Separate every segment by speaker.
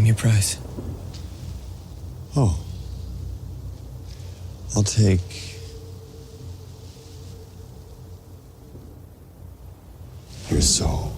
Speaker 1: your price.
Speaker 2: Oh. I'll take... your soul.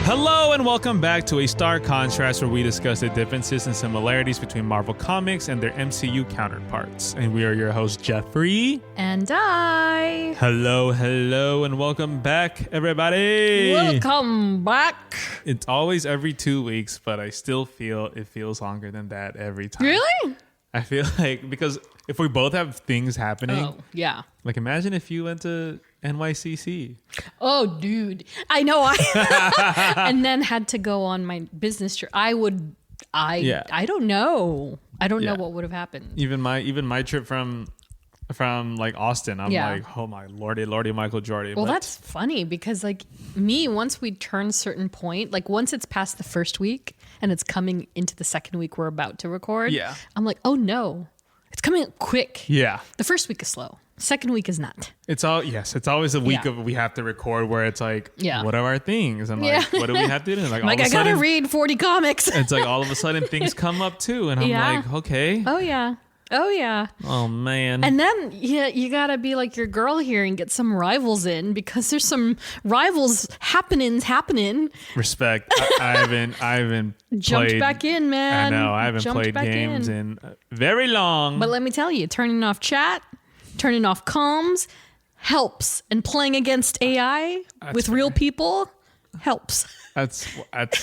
Speaker 3: Hello and welcome back to A Stark Contrast, where we discuss the differences and similarities between Marvel Comics and their MCU counterparts. And we are your hosts, Geoffrey
Speaker 4: and Dai.
Speaker 3: Hello, and welcome back, everybody.
Speaker 4: Welcome back.
Speaker 3: It's always every 2 weeks, but I still feel it feels longer than that every time.
Speaker 4: Really?
Speaker 3: I feel like, because if we both have things happening.
Speaker 4: Oh, yeah.
Speaker 3: Like, imagine if you went to NYCC.
Speaker 4: Oh, dude. I know. And then had to go on my business trip. I don't know. I don't know what would have happened.
Speaker 3: Even my trip from like Austin, I'm like, oh my lordy, Michael Jordan.
Speaker 4: Well, that's funny because like me, once we turn a certain point, like once it's past the first week and it's coming into the second week we're about to record, I'm like, oh no, it's coming quick. Yeah. The first week is slow. Second week is not.
Speaker 3: It's always a week of we have to record where it's like, what are our things? I'm like, what do we have to do? Like,
Speaker 4: I gotta read 40 comics.
Speaker 3: It's like all of a sudden things come up too. And I'm like, okay.
Speaker 4: Oh yeah.
Speaker 3: Oh man.
Speaker 4: And then you gotta be like your girl here and get some rivals in because there's some rivals happening.
Speaker 3: Respect. I haven't
Speaker 4: jumped
Speaker 3: played,
Speaker 4: back in, man.
Speaker 3: I know. I haven't played games in very long.
Speaker 4: But let me tell you, turning off chat, turning off comms helps, and playing against AI with real people helps.
Speaker 3: That's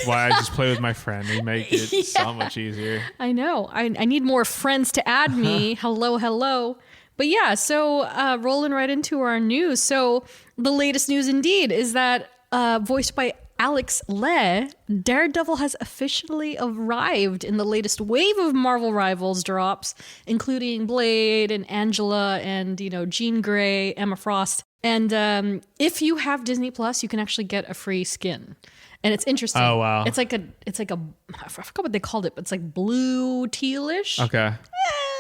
Speaker 3: why I just play with my friend. We make it so much easier.
Speaker 4: I know. I need more friends to add me. Hello. But yeah, so rolling right into our news. So the latest news indeed is that voiced by Alex Le, Daredevil has officially arrived in the latest wave of Marvel Rivals drops, including Blade and Angela and, Jean Grey, Emma Frost. And if you have Disney Plus, you can actually get a free skin. And it's interesting. Oh, wow. It's like a, I forgot what they called it, but it's like blue tealish.
Speaker 3: Okay.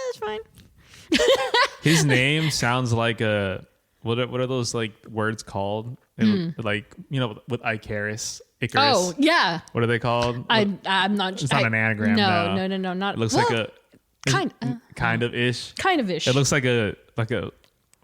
Speaker 4: It's fine.
Speaker 3: His name sounds like what are those like words called? Like, with Icarus.
Speaker 4: Oh, yeah.
Speaker 3: What are they called?
Speaker 4: I'm not sure.
Speaker 3: It's not an anagram.
Speaker 4: No, not.
Speaker 3: It looks like a kind of ish.
Speaker 4: Kind of ish.
Speaker 3: It looks like a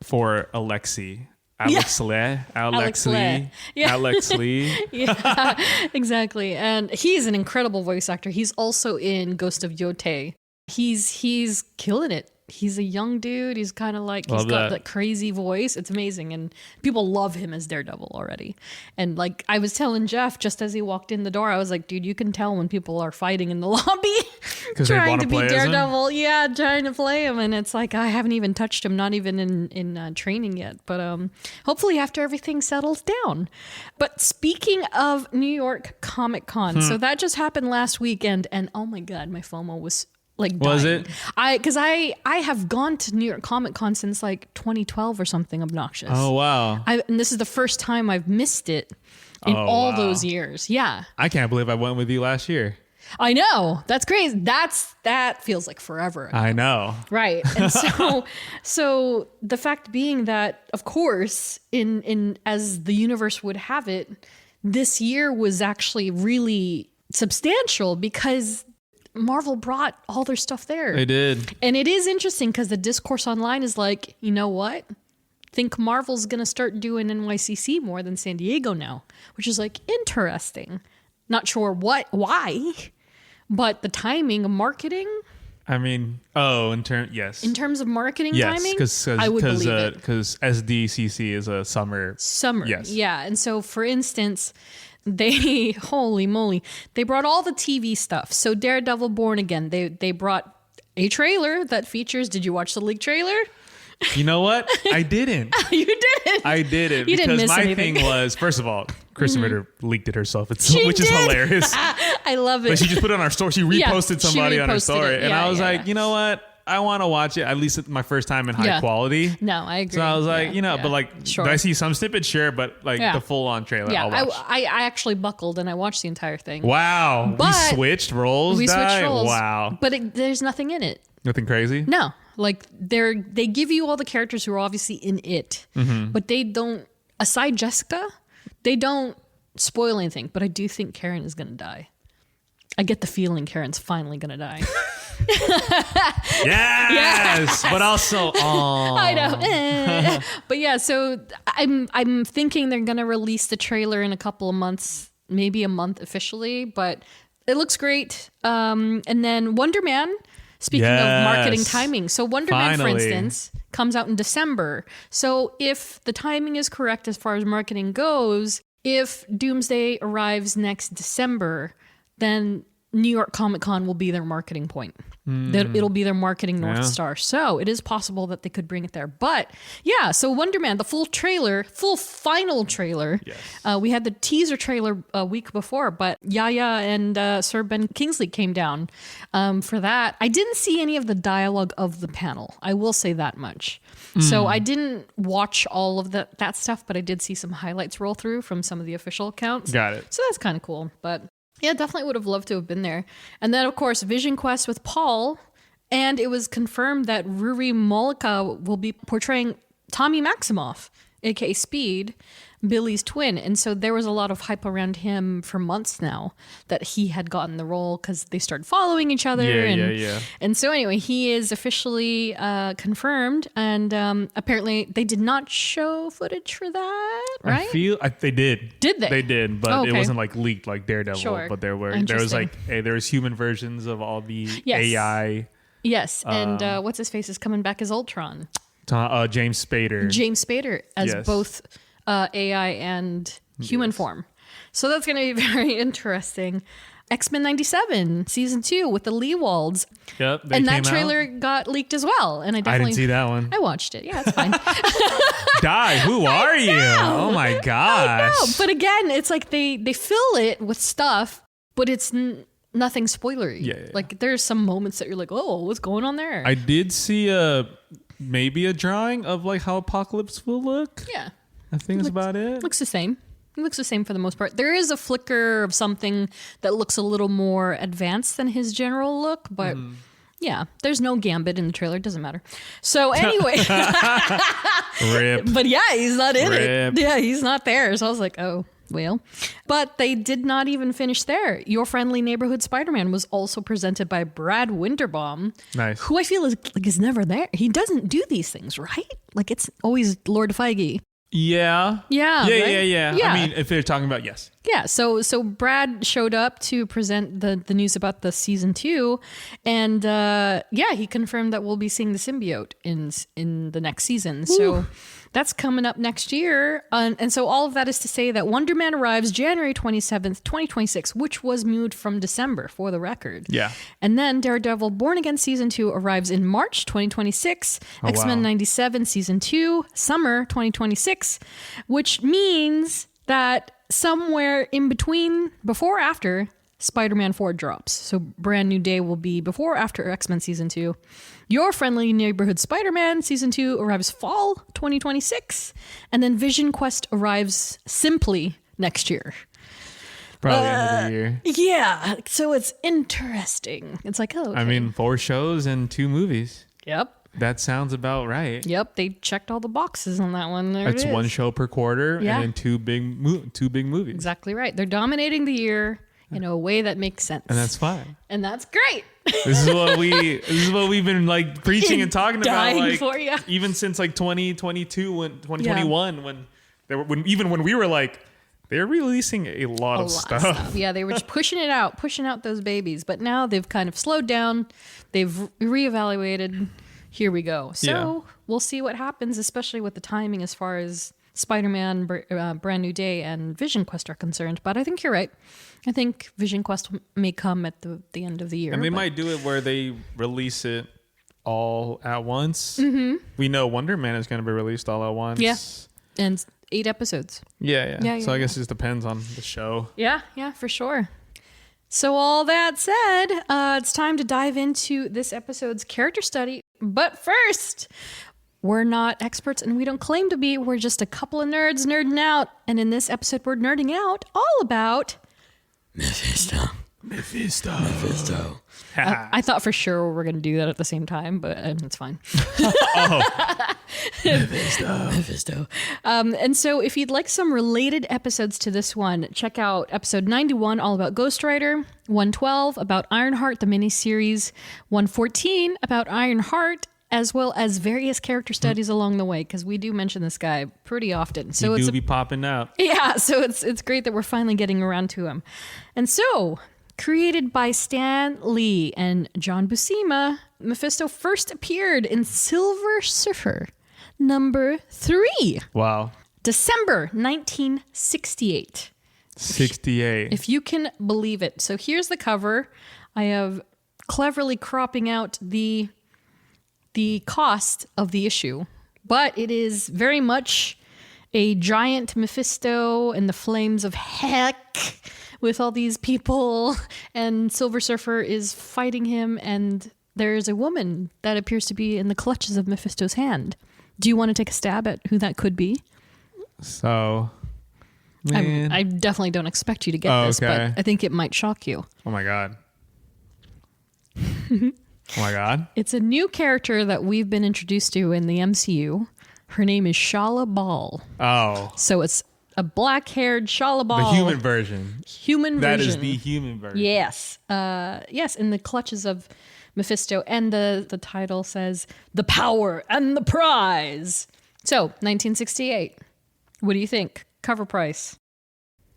Speaker 3: for Alexi. Alex Lee.
Speaker 4: Yeah.
Speaker 3: Alex Lee.
Speaker 4: Yeah, exactly. And he's an incredible voice actor. He's also in Ghost of Yote. He's killing it. He's a young dude. He's kind of like, he's got that crazy voice. It's amazing. And people love him as Daredevil already. And like I was telling Jeff just as he walked in the door, I was like, dude, you can tell when people are fighghting in the lobby trying to be Daredevil. Yeah, trying to play him. And it's like, I haven't even touched him, not even in training yet. But hopefully after everything settles down. But speaking of New York Comic Con, so that just happened last weekend. And oh my God, my FOMO was like dying.
Speaker 3: Was it?
Speaker 4: Because I have gone to New York Comic Con since like 2012 or something obnoxious.
Speaker 3: Oh wow!
Speaker 4: And this is the first time I've missed it in all those years. Yeah,
Speaker 3: I can't believe I went with you last year.
Speaker 4: I know, that's crazy. That feels like forever ago.
Speaker 3: I know,
Speaker 4: right? And so the fact being that, of course, in as the universe would have it, this year was actually really substantial because Marvel brought all their stuff there.
Speaker 3: They did.
Speaker 4: And it is interesting because the discourse online is like, you know what? Think Marvel's going to start doing NYCC more than San Diego now, which is like interesting. Not sure why, but the timing of marketing.
Speaker 3: I mean, in terms
Speaker 4: of marketing timing, I would believe it.
Speaker 3: Because SDCC is a summer. Yes.
Speaker 4: Yeah. And so, for instance, they, holy moly, they brought all the TV stuff. So Daredevil Born Again, they brought a trailer that features, did you watch the leaked trailer?
Speaker 3: You know what? I didn't.
Speaker 4: You didn't?
Speaker 3: I didn't.
Speaker 4: You
Speaker 3: because
Speaker 4: didn't miss
Speaker 3: my
Speaker 4: anything.
Speaker 3: thing was, first of all, Kristen Ritter leaked it herself, which is hilarious.
Speaker 4: I love it.
Speaker 3: But she just put it on our story. She reposted somebody on her story. And I was like, you know what? I want to watch it at least my first time in high quality.
Speaker 4: No, I agree.
Speaker 3: So I was like, but like,
Speaker 4: sure.
Speaker 3: did I see some snippets? Sure, but like the full on trailer,
Speaker 4: Yeah,
Speaker 3: I'll watch.
Speaker 4: I actually buckled and I watched the entire thing.
Speaker 3: Wow,
Speaker 4: But
Speaker 3: we switched roles. Wow,
Speaker 4: but there's nothing in it.
Speaker 3: Nothing crazy.
Speaker 4: No, like they give you all the characters who are obviously in it, but they don't. Aside Jessica, they don't spoil anything. But I do think Karen is gonna die. I get the feeling Karen's finally gonna die.
Speaker 3: Yes, but also,
Speaker 4: I know. But yeah, so I'm thinking they're gonna release the trailer in a couple of months, maybe a month officially, but it looks great. And then Wonder Man. Speaking of marketing timing, so Wonder Man, for instance, comes out in December. So if the timing is correct as far as marketing goes, if Doomsday arrives next December, then New York Comic Con will be their marketing point. It'll be their marketing North Star. So it is possible that they could bring it there. But yeah, so Wonder Man, the full final trailer. Yes. We had the teaser trailer a week before, but Yaya and Sir Ben Kingsley came down for that. I didn't see any of the dialogue of the panel. I will say that much. So I didn't watch all of that stuff, but I did see some highlights roll through from some of the official accounts.
Speaker 3: Got it.
Speaker 4: So that's kind of cool. But yeah, definitely would have loved to have been there. And then, of course, Vision Quest with Paul. And it was confirmed that Ruri Malika will be portraying Tommy Maximoff, a.k.a. Speed, Billy's twin. And so there was a lot of hype around him for months now that he had gotten the role because they started following each other. And so anyway, he is officially confirmed. And apparently they did not show footage for that, right?
Speaker 3: They did.
Speaker 4: Did they?
Speaker 3: They did, but it wasn't like leaked like Daredevil.
Speaker 4: Sure.
Speaker 3: But there was like, there was human versions of all the AI.
Speaker 4: Yes, and what's his face is coming back as Ultron.
Speaker 3: James Spader.
Speaker 4: James Spader as both AI and human form. So that's going to be very interesting. X-Men 97 season 2 with the Leewalds.
Speaker 3: Yep,
Speaker 4: and that trailer got leaked as well. And I
Speaker 3: didn't see that one.
Speaker 4: I watched it. Yeah, it's fine.
Speaker 3: Dai, who are you? Oh my gosh.
Speaker 4: I know. But again, it's like they fill it with stuff, but it's nothing spoilery. Yeah. Like there's some moments that you're like, oh, what's going on there?
Speaker 3: I did see maybe a drawing of like how Apocalypse will look.
Speaker 4: Yeah.
Speaker 3: I think that's about it.
Speaker 4: Looks the same. It looks the same for the most part. There is a flicker of something that looks a little more advanced than his general look, but yeah, there's no Gambit in the trailer. It doesn't matter. So anyway.
Speaker 3: Rip.
Speaker 4: But yeah, he's not in it. Yeah, he's not there. So I was like, oh, well. But they did not even finish there. Your Friendly Neighborhood Spider-Man was also presented by Brad Winterbaum.
Speaker 3: Nice.
Speaker 4: Who I feel is never there. He doesn't do these things, right? Like it's always Lord Feige.
Speaker 3: Yeah.
Speaker 4: Yeah.
Speaker 3: I mean, if they're talking about, yes.
Speaker 4: Yeah. So Brad showed up to present the news about the season 2. And he confirmed that we'll be seeing the symbiote in the next season. Ooh. So that's coming up next year. And so all of that is to say that Wonder Man arrives January 27th, 2026, which was moved from December for the record.
Speaker 3: Yeah.
Speaker 4: And then Daredevil Born Again season 2 arrives in March 2026.
Speaker 3: Oh,
Speaker 4: X-Men 97 season 2, summer 2026, which means that somewhere in between, before or after, Spider-Man 4 drops. So Brand New Day will be before or after X-Men season 2. Your Friendly Neighborhood Spider-Man season 2 arrives fall 2026. And then Vision Quest arrives simply next year.
Speaker 3: Probably the end of the year.
Speaker 4: Yeah. So it's interesting. It's like, oh, okay.
Speaker 3: I mean, 4 shows and 2 movies.
Speaker 4: Yep.
Speaker 3: That sounds about right.
Speaker 4: Yep, they checked all the boxes on that one.
Speaker 3: It's 1 show per quarter and then 2 big movies.
Speaker 4: Exactly right. They're dominating the year in a way that makes sense.
Speaker 3: And that's fine.
Speaker 4: And that's great.
Speaker 3: This is what we've been like preaching and talking about, like
Speaker 4: for you.
Speaker 3: Even since like 2022 2021 when we were like, they're releasing a lot of stuff.
Speaker 4: Yeah, they were just pushing out those babies, but now they've kind of slowed down. They've reevaluated. Here we go. So we'll see what happens, especially with the timing as far as Spider-Man, Brand New Day, and Vision Quest are concerned. But I think you're right. I think Vision Quest may come at the end of the year.
Speaker 3: And they might do it where they release it all at once. Mm-hmm. We know Wonder Man is going to be released all at once.
Speaker 4: Yeah. And 8 episodes.
Speaker 3: Yeah. So I guess it just depends on the show.
Speaker 4: Yeah, for sure. So all that said, it's time to dive into this episode's character study. But first, we're not experts and we don't claim to be. We're just a couple of nerds nerding out. And in this episode, we're nerding out all about
Speaker 2: Mephisto.
Speaker 4: I thought for sure we were going to do that at the same time, but it's fine.
Speaker 2: Mephisto.
Speaker 4: And so if you'd like some related episodes to this one, check out episode 91, all about Ghost Rider, 112, about Ironheart, the miniseries, 114, about Ironheart, as well as various character studies along the way, because we do mention this guy pretty often. So
Speaker 3: he do be popping out.
Speaker 4: Yeah, so it's great that we're finally getting around to him. And so, created by Stan Lee and John Buscema, Mephisto first appeared in Silver Surfer number 3.
Speaker 3: Wow.
Speaker 4: December 1968.
Speaker 3: 68.
Speaker 4: If you can believe it. So here's the cover. I have cleverly cropping out the cost of the issue, but it is very much a giant Mephisto in the flames of heck with all these people, and Silver Surfer is fighting him, and there's a woman that appears to be in the clutches of Mephisto's hand. Do you want to take a stab at who that could be?
Speaker 3: So, man.
Speaker 4: I definitely don't expect you to get this,
Speaker 3: okay.
Speaker 4: but I think it might shock you.
Speaker 3: Oh my God. Oh my God.
Speaker 4: It's a new character that we've been introduced to in the MCU. Her name is Shala Bal.
Speaker 3: Oh.
Speaker 4: So it's a black-haired Shala Bal.
Speaker 3: The human version.
Speaker 4: That
Speaker 3: is the human version.
Speaker 4: Yes. Yes, in the clutches of Mephisto. And the title says, The Power and the Prize. So, 1968. What do you think? Cover price.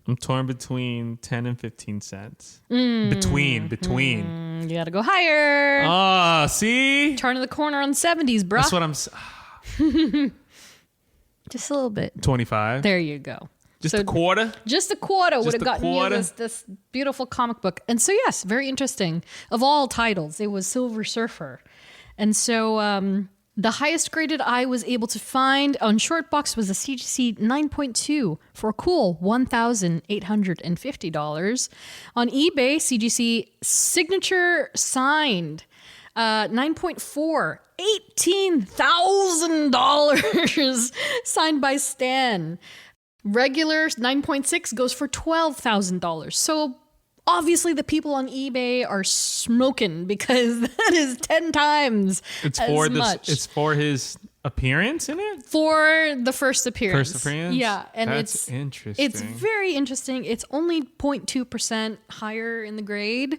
Speaker 3: I'm torn between 10 and 15 cents. Between.
Speaker 4: You gotta go higher.
Speaker 3: Oh, see?
Speaker 4: Turning the corner on the 70s, bro.
Speaker 3: That's what I'm...
Speaker 4: Just a little bit.
Speaker 3: 25.
Speaker 4: There you go.
Speaker 3: Just a quarter?
Speaker 4: Just a quarter would have gotten you this beautiful comic book. And so, yes, very interesting. Of all titles, it was Silver Surfer. And so the highest graded I was able to find on Shortbox was a CGC 9.2 for a cool $1,850. On eBay, CGC signature signed 9.4, $18,000 signed by Stan. Regular 9.6 goes for $12,000. So obviously the people on eBay are smoking because that is 10 times much.
Speaker 3: It's for his appearance in it?
Speaker 4: For the first appearance.
Speaker 3: First appearance?
Speaker 4: Yeah. And
Speaker 3: That's interesting.
Speaker 4: It's very interesting. It's only 0.2% higher in the grade,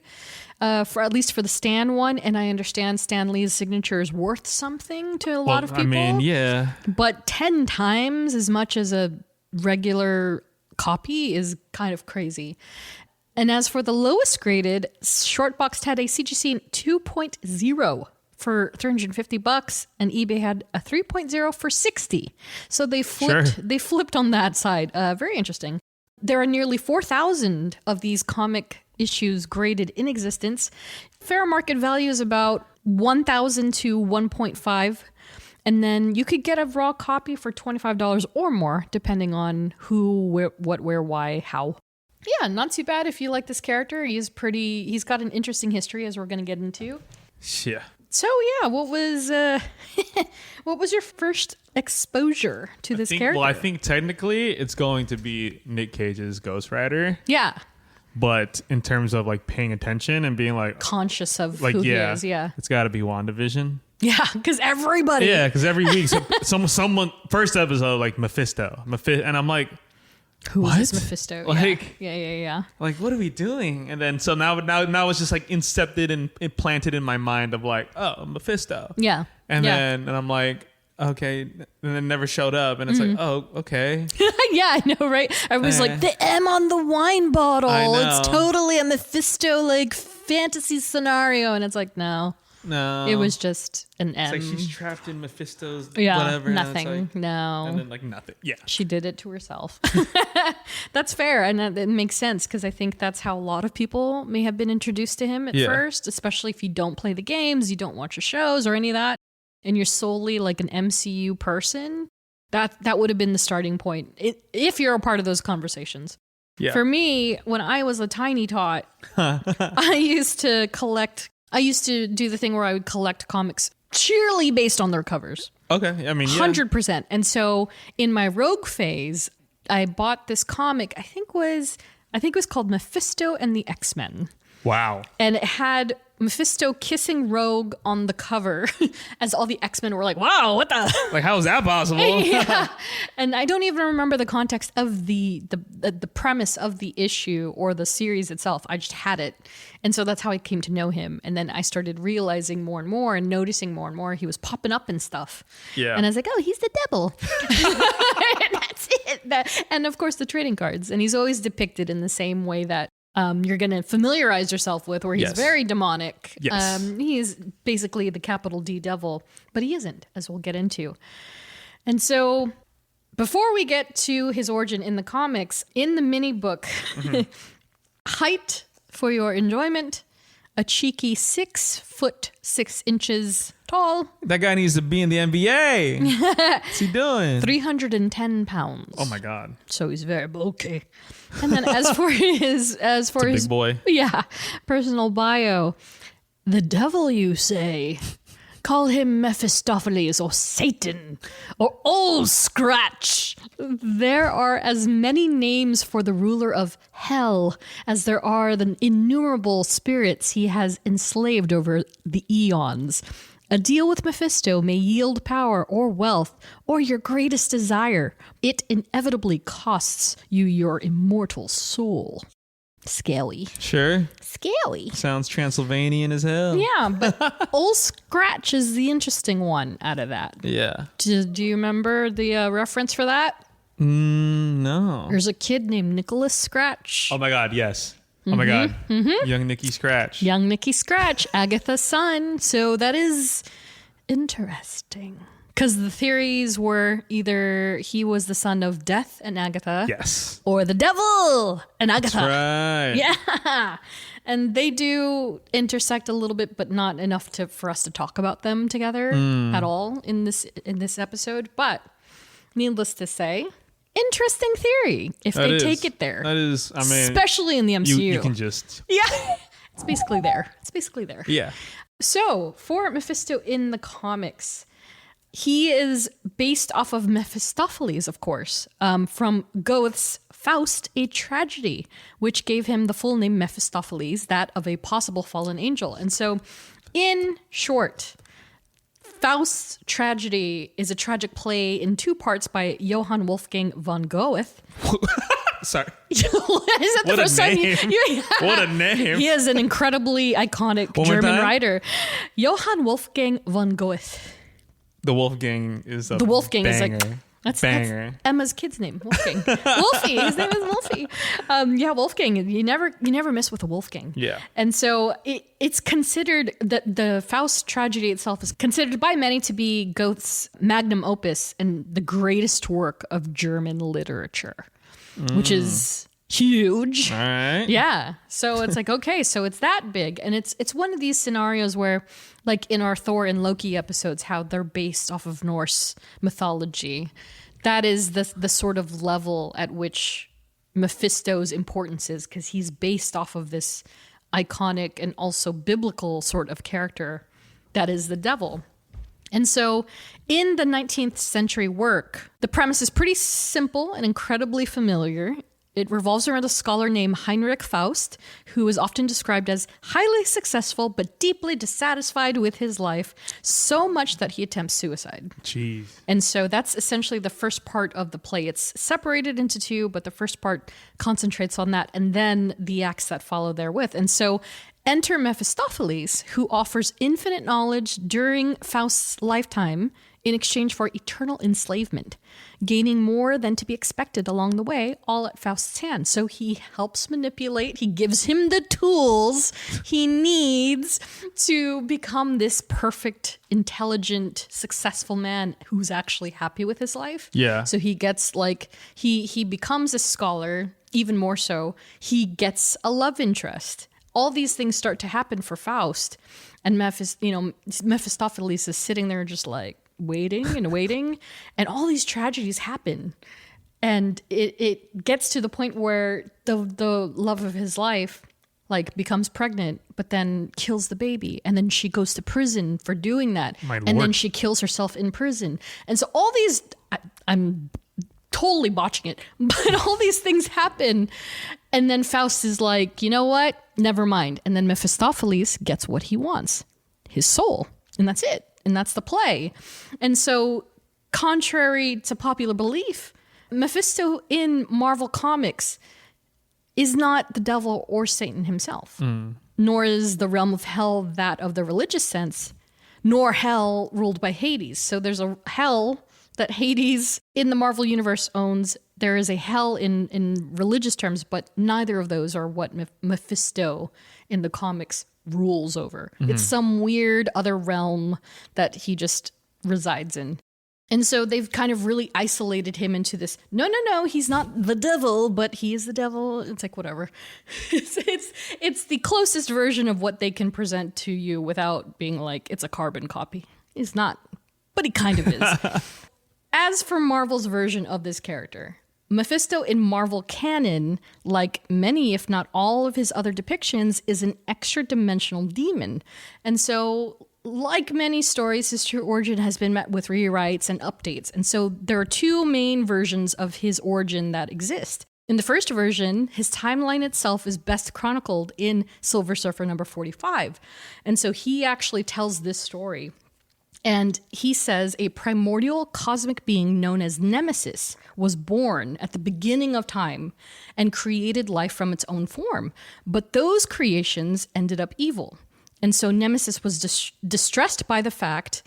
Speaker 4: for at least for the Stan one. And I understand Stan Lee's signature is worth something to a lot of people.
Speaker 3: I mean, yeah.
Speaker 4: But 10 times as much as a regular copy is kind of crazy. And as for the lowest graded, Shortbox had a CGC 2.0 for $350 and eBay had a 3.0 for $60. So they flipped on that side. Very interesting. There are nearly 4,000 of these comic issues graded in existence. Fair market value is about 1,000 to 1.5. And then you could get a raw copy for $25 or more, depending on who, where, what, where, why, how. Yeah, not too bad if you like this character. He's got an interesting history, as we're going to get into.
Speaker 3: Yeah.
Speaker 4: So yeah, what was your first exposure to this character?
Speaker 3: Well, I think technically it's going to be Nick Cage's Ghost Rider.
Speaker 4: Yeah.
Speaker 3: But in terms of like paying attention and being like
Speaker 4: conscious of who he is, yeah.
Speaker 3: It's got to be WandaVision.
Speaker 4: Yeah, because everybody.
Speaker 3: Yeah, because every week someone first episode like Mephisto, and I'm like,
Speaker 4: who is this Mephisto?
Speaker 3: Like,
Speaker 4: yeah.
Speaker 3: Like, what are we doing? And then so now it's just like incepted and implanted in my mind of like, oh, Mephisto.
Speaker 4: Yeah.
Speaker 3: And then I'm like, okay, and then never showed up, and it's like, oh, okay.
Speaker 4: Yeah, I know, right? I was like, the M on the wine bottle. It's totally a Mephisto like fantasy scenario, and it's like, no. It was just an M.
Speaker 3: It's like she's trapped in Mephisto's whatever.
Speaker 4: Nothing.
Speaker 3: Like,
Speaker 4: no.
Speaker 3: And then like nothing. Yeah.
Speaker 4: She did it to herself. That's fair. And it makes sense because I think that's how a lot of people may have been introduced to him at first, especially if you don't play the games, you don't watch the shows or any of that, and you're solely like an MCU person. That would have been the starting point if you're a part of those conversations.
Speaker 3: Yeah.
Speaker 4: For me, when I was a tiny tot, I used to do the thing where I would collect comics purely based on their covers.
Speaker 3: Okay. I mean, yeah.
Speaker 4: 100%. And so in my Rogue phase, I bought this comic, I think it was called Mephisto and the X-Men.
Speaker 3: Wow.
Speaker 4: And it had Mephisto kissing Rogue on the cover as all the X-Men were like, wow, what the?
Speaker 3: Like, how is that possible?
Speaker 4: Yeah. And I don't even remember the context of the premise of the issue or the series itself. I just had it. And so that's how I came to know him. And then I started realizing more and more and noticing more and more he was popping up and stuff.
Speaker 3: Yeah.
Speaker 4: And I was like, oh, he's the devil. And that's it. And of course, the trading cards. And he's always depicted in the same way that you're going to familiarize yourself with, where he's very demonic.
Speaker 3: Yes.
Speaker 4: He's basically the capital D devil, but he isn't, as we'll get into. And so before we get to his origin in the comics, in the mini book, height for your enjoyment, a cheeky 6'6" tall.
Speaker 3: That guy needs to be in the NBA. What's he doing?
Speaker 4: 310 pounds.
Speaker 3: Oh my God.
Speaker 4: So he's very bulky. And then as for his
Speaker 3: Big boy.
Speaker 4: Yeah, personal bio, the devil, you say? Call him Mephistopheles or Satan or Old Scratch. There are as many names for the ruler of hell as there are the innumerable spirits he has enslaved over the eons. A deal with Mephisto may yield power or wealth or your greatest desire. It inevitably costs you your immortal soul. Scaly.
Speaker 3: Sure.
Speaker 4: Scaly.
Speaker 3: Sounds Transylvanian as hell.
Speaker 4: Yeah, but Old Scratch is the interesting one out of that.
Speaker 3: Yeah.
Speaker 4: Do you remember the reference for that?
Speaker 3: No.
Speaker 4: There's a kid named Nicholas Scratch.
Speaker 3: Oh my God, yes. Oh my God. Young Nicky Scratch.
Speaker 4: Young Nicky Scratch, Agatha's son. So that is interesting. Because the theories were either he was the son of Death and Agatha.
Speaker 3: Yes.
Speaker 4: Or the devil and Agatha.
Speaker 3: That's right.
Speaker 4: Yeah. And they do intersect a little bit, but not enough for us to talk about them together at all in this episode. But needless to say, interesting theory if they take it there.
Speaker 3: That is, I mean,
Speaker 4: especially in the MCU.
Speaker 3: You can just.
Speaker 4: Yeah. It's basically there.
Speaker 3: Yeah.
Speaker 4: So for Mephisto in the comics, he is based off of Mephistopheles, of course, from Goethe's Faust, a Tragedy, which gave him the full name Mephistopheles, that of a possible fallen angel. And so, in short, Faust's Tragedy is a tragic play in two parts by Johann Wolfgang von Goethe.
Speaker 3: Sorry.
Speaker 4: Is that the first time you
Speaker 3: What a name.
Speaker 4: He is an incredibly iconic German writer. Johann Wolfgang von Goethe.
Speaker 3: The Wolfgang is a
Speaker 4: The Wolfgang
Speaker 3: banger.
Speaker 4: is like that's
Speaker 3: banger.
Speaker 4: Emma's kid's name, Wolfgang. Wolfie, his name is Wolfie. Yeah, Wolfgang. You never miss with a Wolfgang.
Speaker 3: Yeah.
Speaker 4: And so it's considered that the Faust tragedy itself is considered by many to be Goethe's magnum opus and the greatest work of German literature, which is huge.
Speaker 3: All right.
Speaker 4: Yeah. So it's like, okay, so it's that big. And it's one of these scenarios where, like in our Thor and Loki episodes, how they're based off of Norse mythology. That is the sort of level at which Mephisto's importance is, because he's based off of this iconic and also biblical sort of character that is the devil. And so in the 19th century work, the premise is pretty simple and incredibly familiar. It revolves around a scholar named Heinrich Faust, who is often described as highly successful but deeply dissatisfied with his life, so much that he attempts suicide.
Speaker 3: Jeez.
Speaker 4: And so that's essentially the first part of the play. It's separated into two, but the first part concentrates on that, and then the acts that follow therewith. And so enter Mephistopheles, who offers infinite knowledge during Faust's lifetime in exchange for eternal enslavement, gaining more than to be expected along the way, all at Faust's hand. So he helps manipulate, he gives him the tools he needs to become this perfect, intelligent, successful man who's actually happy with his life.
Speaker 3: Yeah.
Speaker 4: So he gets he becomes a scholar, even more so. He gets a love interest. All these things start to happen for Faust. And Mephistopheles is sitting there just like, waiting, and all these tragedies happen. And it gets to the point where the love of his life like becomes pregnant, but then kills the baby. And then she goes to prison for doing that. And then she kills herself in prison. And so all these, I'm totally botching it, but all these things happen. And then Faust is like, you know what? Never mind. And then Mephistopheles gets what he wants, his soul. And that's it. And that's the play. And so contrary to popular belief, Mephisto in Marvel Comics is not the devil or Satan himself, nor is the realm of hell that of the religious sense, nor hell ruled by Hades. So there's a hell that Hades in the Marvel Universe owns. There is a hell in religious terms, but neither of those are what Mephisto in the comics rules over. It's some weird other realm that he just resides in. And so they've kind of really isolated him into this, no, he's not the devil, but he is the devil. It's like, whatever. It's the closest version of what they can present to you without being like, it's a carbon copy. He's not, but he kind of is. As for Marvel's version of this character, Mephisto in Marvel canon, like many, if not all of his other depictions, is an extra-dimensional demon. And so, like many stories, his true origin has been met with rewrites and updates. And so there are two main versions of his origin that exist. In the first version, his timeline itself is best chronicled in Silver Surfer number 45. And so he actually tells this story. And he says a primordial cosmic being known as Nemesis was born at the beginning of time and created life from its own form. But those creations ended up evil. And so Nemesis was distressed by the fact,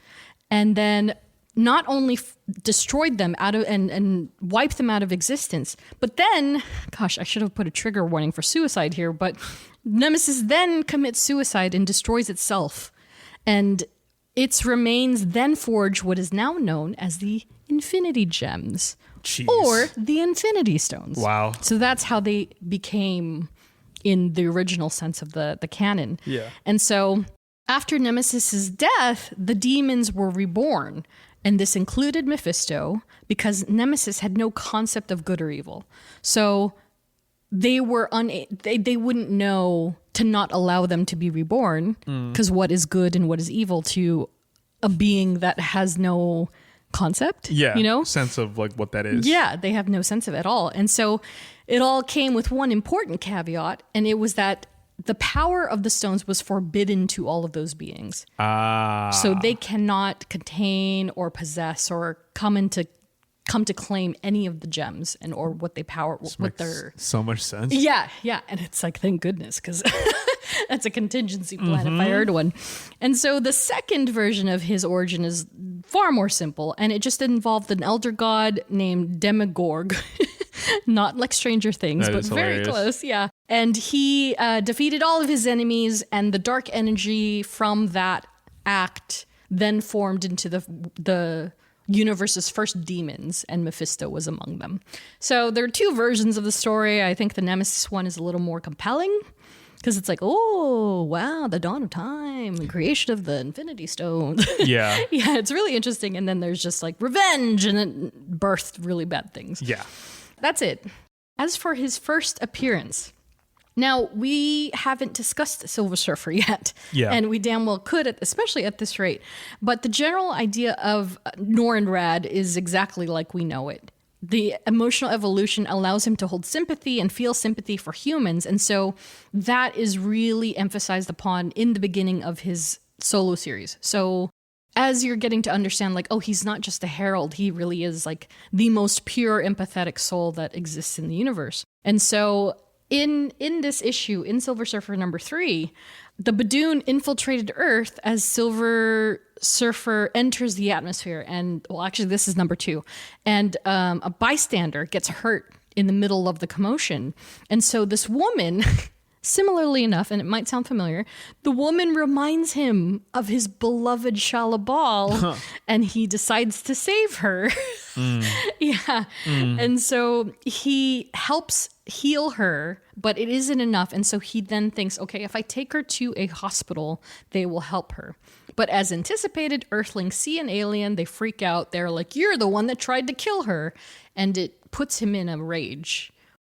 Speaker 4: and then not only destroyed them out of and wiped them out of existence, but then, gosh, I should have put a trigger warning for suicide here, but Nemesis then commits suicide and destroys itself. And its remains then forge what is now known as the Infinity Gems.
Speaker 3: Jeez.
Speaker 4: Or the Infinity Stones.
Speaker 3: Wow.
Speaker 4: So that's how they became in the original sense of the canon.
Speaker 3: Yeah.
Speaker 4: And so after Nemesis's death, the demons were reborn. And this included Mephisto because Nemesis had no concept of good or evil. So they were they wouldn't know to not allow them to be reborn because what is good and what is evil to a being that has no concept,
Speaker 3: sense of like what that is.
Speaker 4: Yeah, they have no sense of it at all. And so it all came with one important caveat, and it was that the power of the stones was forbidden to all of those beings. So they cannot contain or possess or come to claim any of the gems and or what they power what their
Speaker 3: so much sense.
Speaker 4: Yeah, and it's like, thank goodness, because that's a contingency plan if I heard one. And so the second version of his origin is far more simple, and it just involved an elder god named Demogorg. Not like Stranger Things, but very close, yeah. And he defeated all of his enemies, and the dark energy from that act then formed into the universe's first demons, and Mephisto was among them. So there are two versions of the story. I think the Nemesis one is a little more compelling because it's like, oh, wow, the dawn of time, the creation of the Infinity Stones.
Speaker 3: Yeah.
Speaker 4: Yeah, it's really interesting. And then there's just like revenge and then birthed really bad things.
Speaker 3: Yeah.
Speaker 4: That's it. As for his first appearance, now we haven't discussed Silver Surfer yet.
Speaker 3: Yeah.
Speaker 4: And we damn well could, especially at this rate. But the general idea of Norrin Radd is exactly like we know it. The emotional evolution allows him to hold sympathy and feel sympathy for humans. And so that is really emphasized upon in the beginning of his solo series. So as you're getting to understand, like, oh, he's not just a herald. He really is like the most pure, empathetic soul that exists in the universe. And so in this issue, in Silver Surfer number 3, the Badoon infiltrated Earth as Silver Surfer enters the atmosphere. And, well, actually, this is number 2. And a bystander gets hurt in the middle of the commotion. And so this woman Similarly enough, and it might sound familiar, the woman reminds him of his beloved Shalabal, and he decides to save her. Yeah. And so he helps heal her, but it isn't enough. And so he then thinks, okay, if I take her to a hospital, they will help her. But as anticipated, Earthlings see an alien, they freak out. They're like, you're the one that tried to kill her. And it puts him in a rage.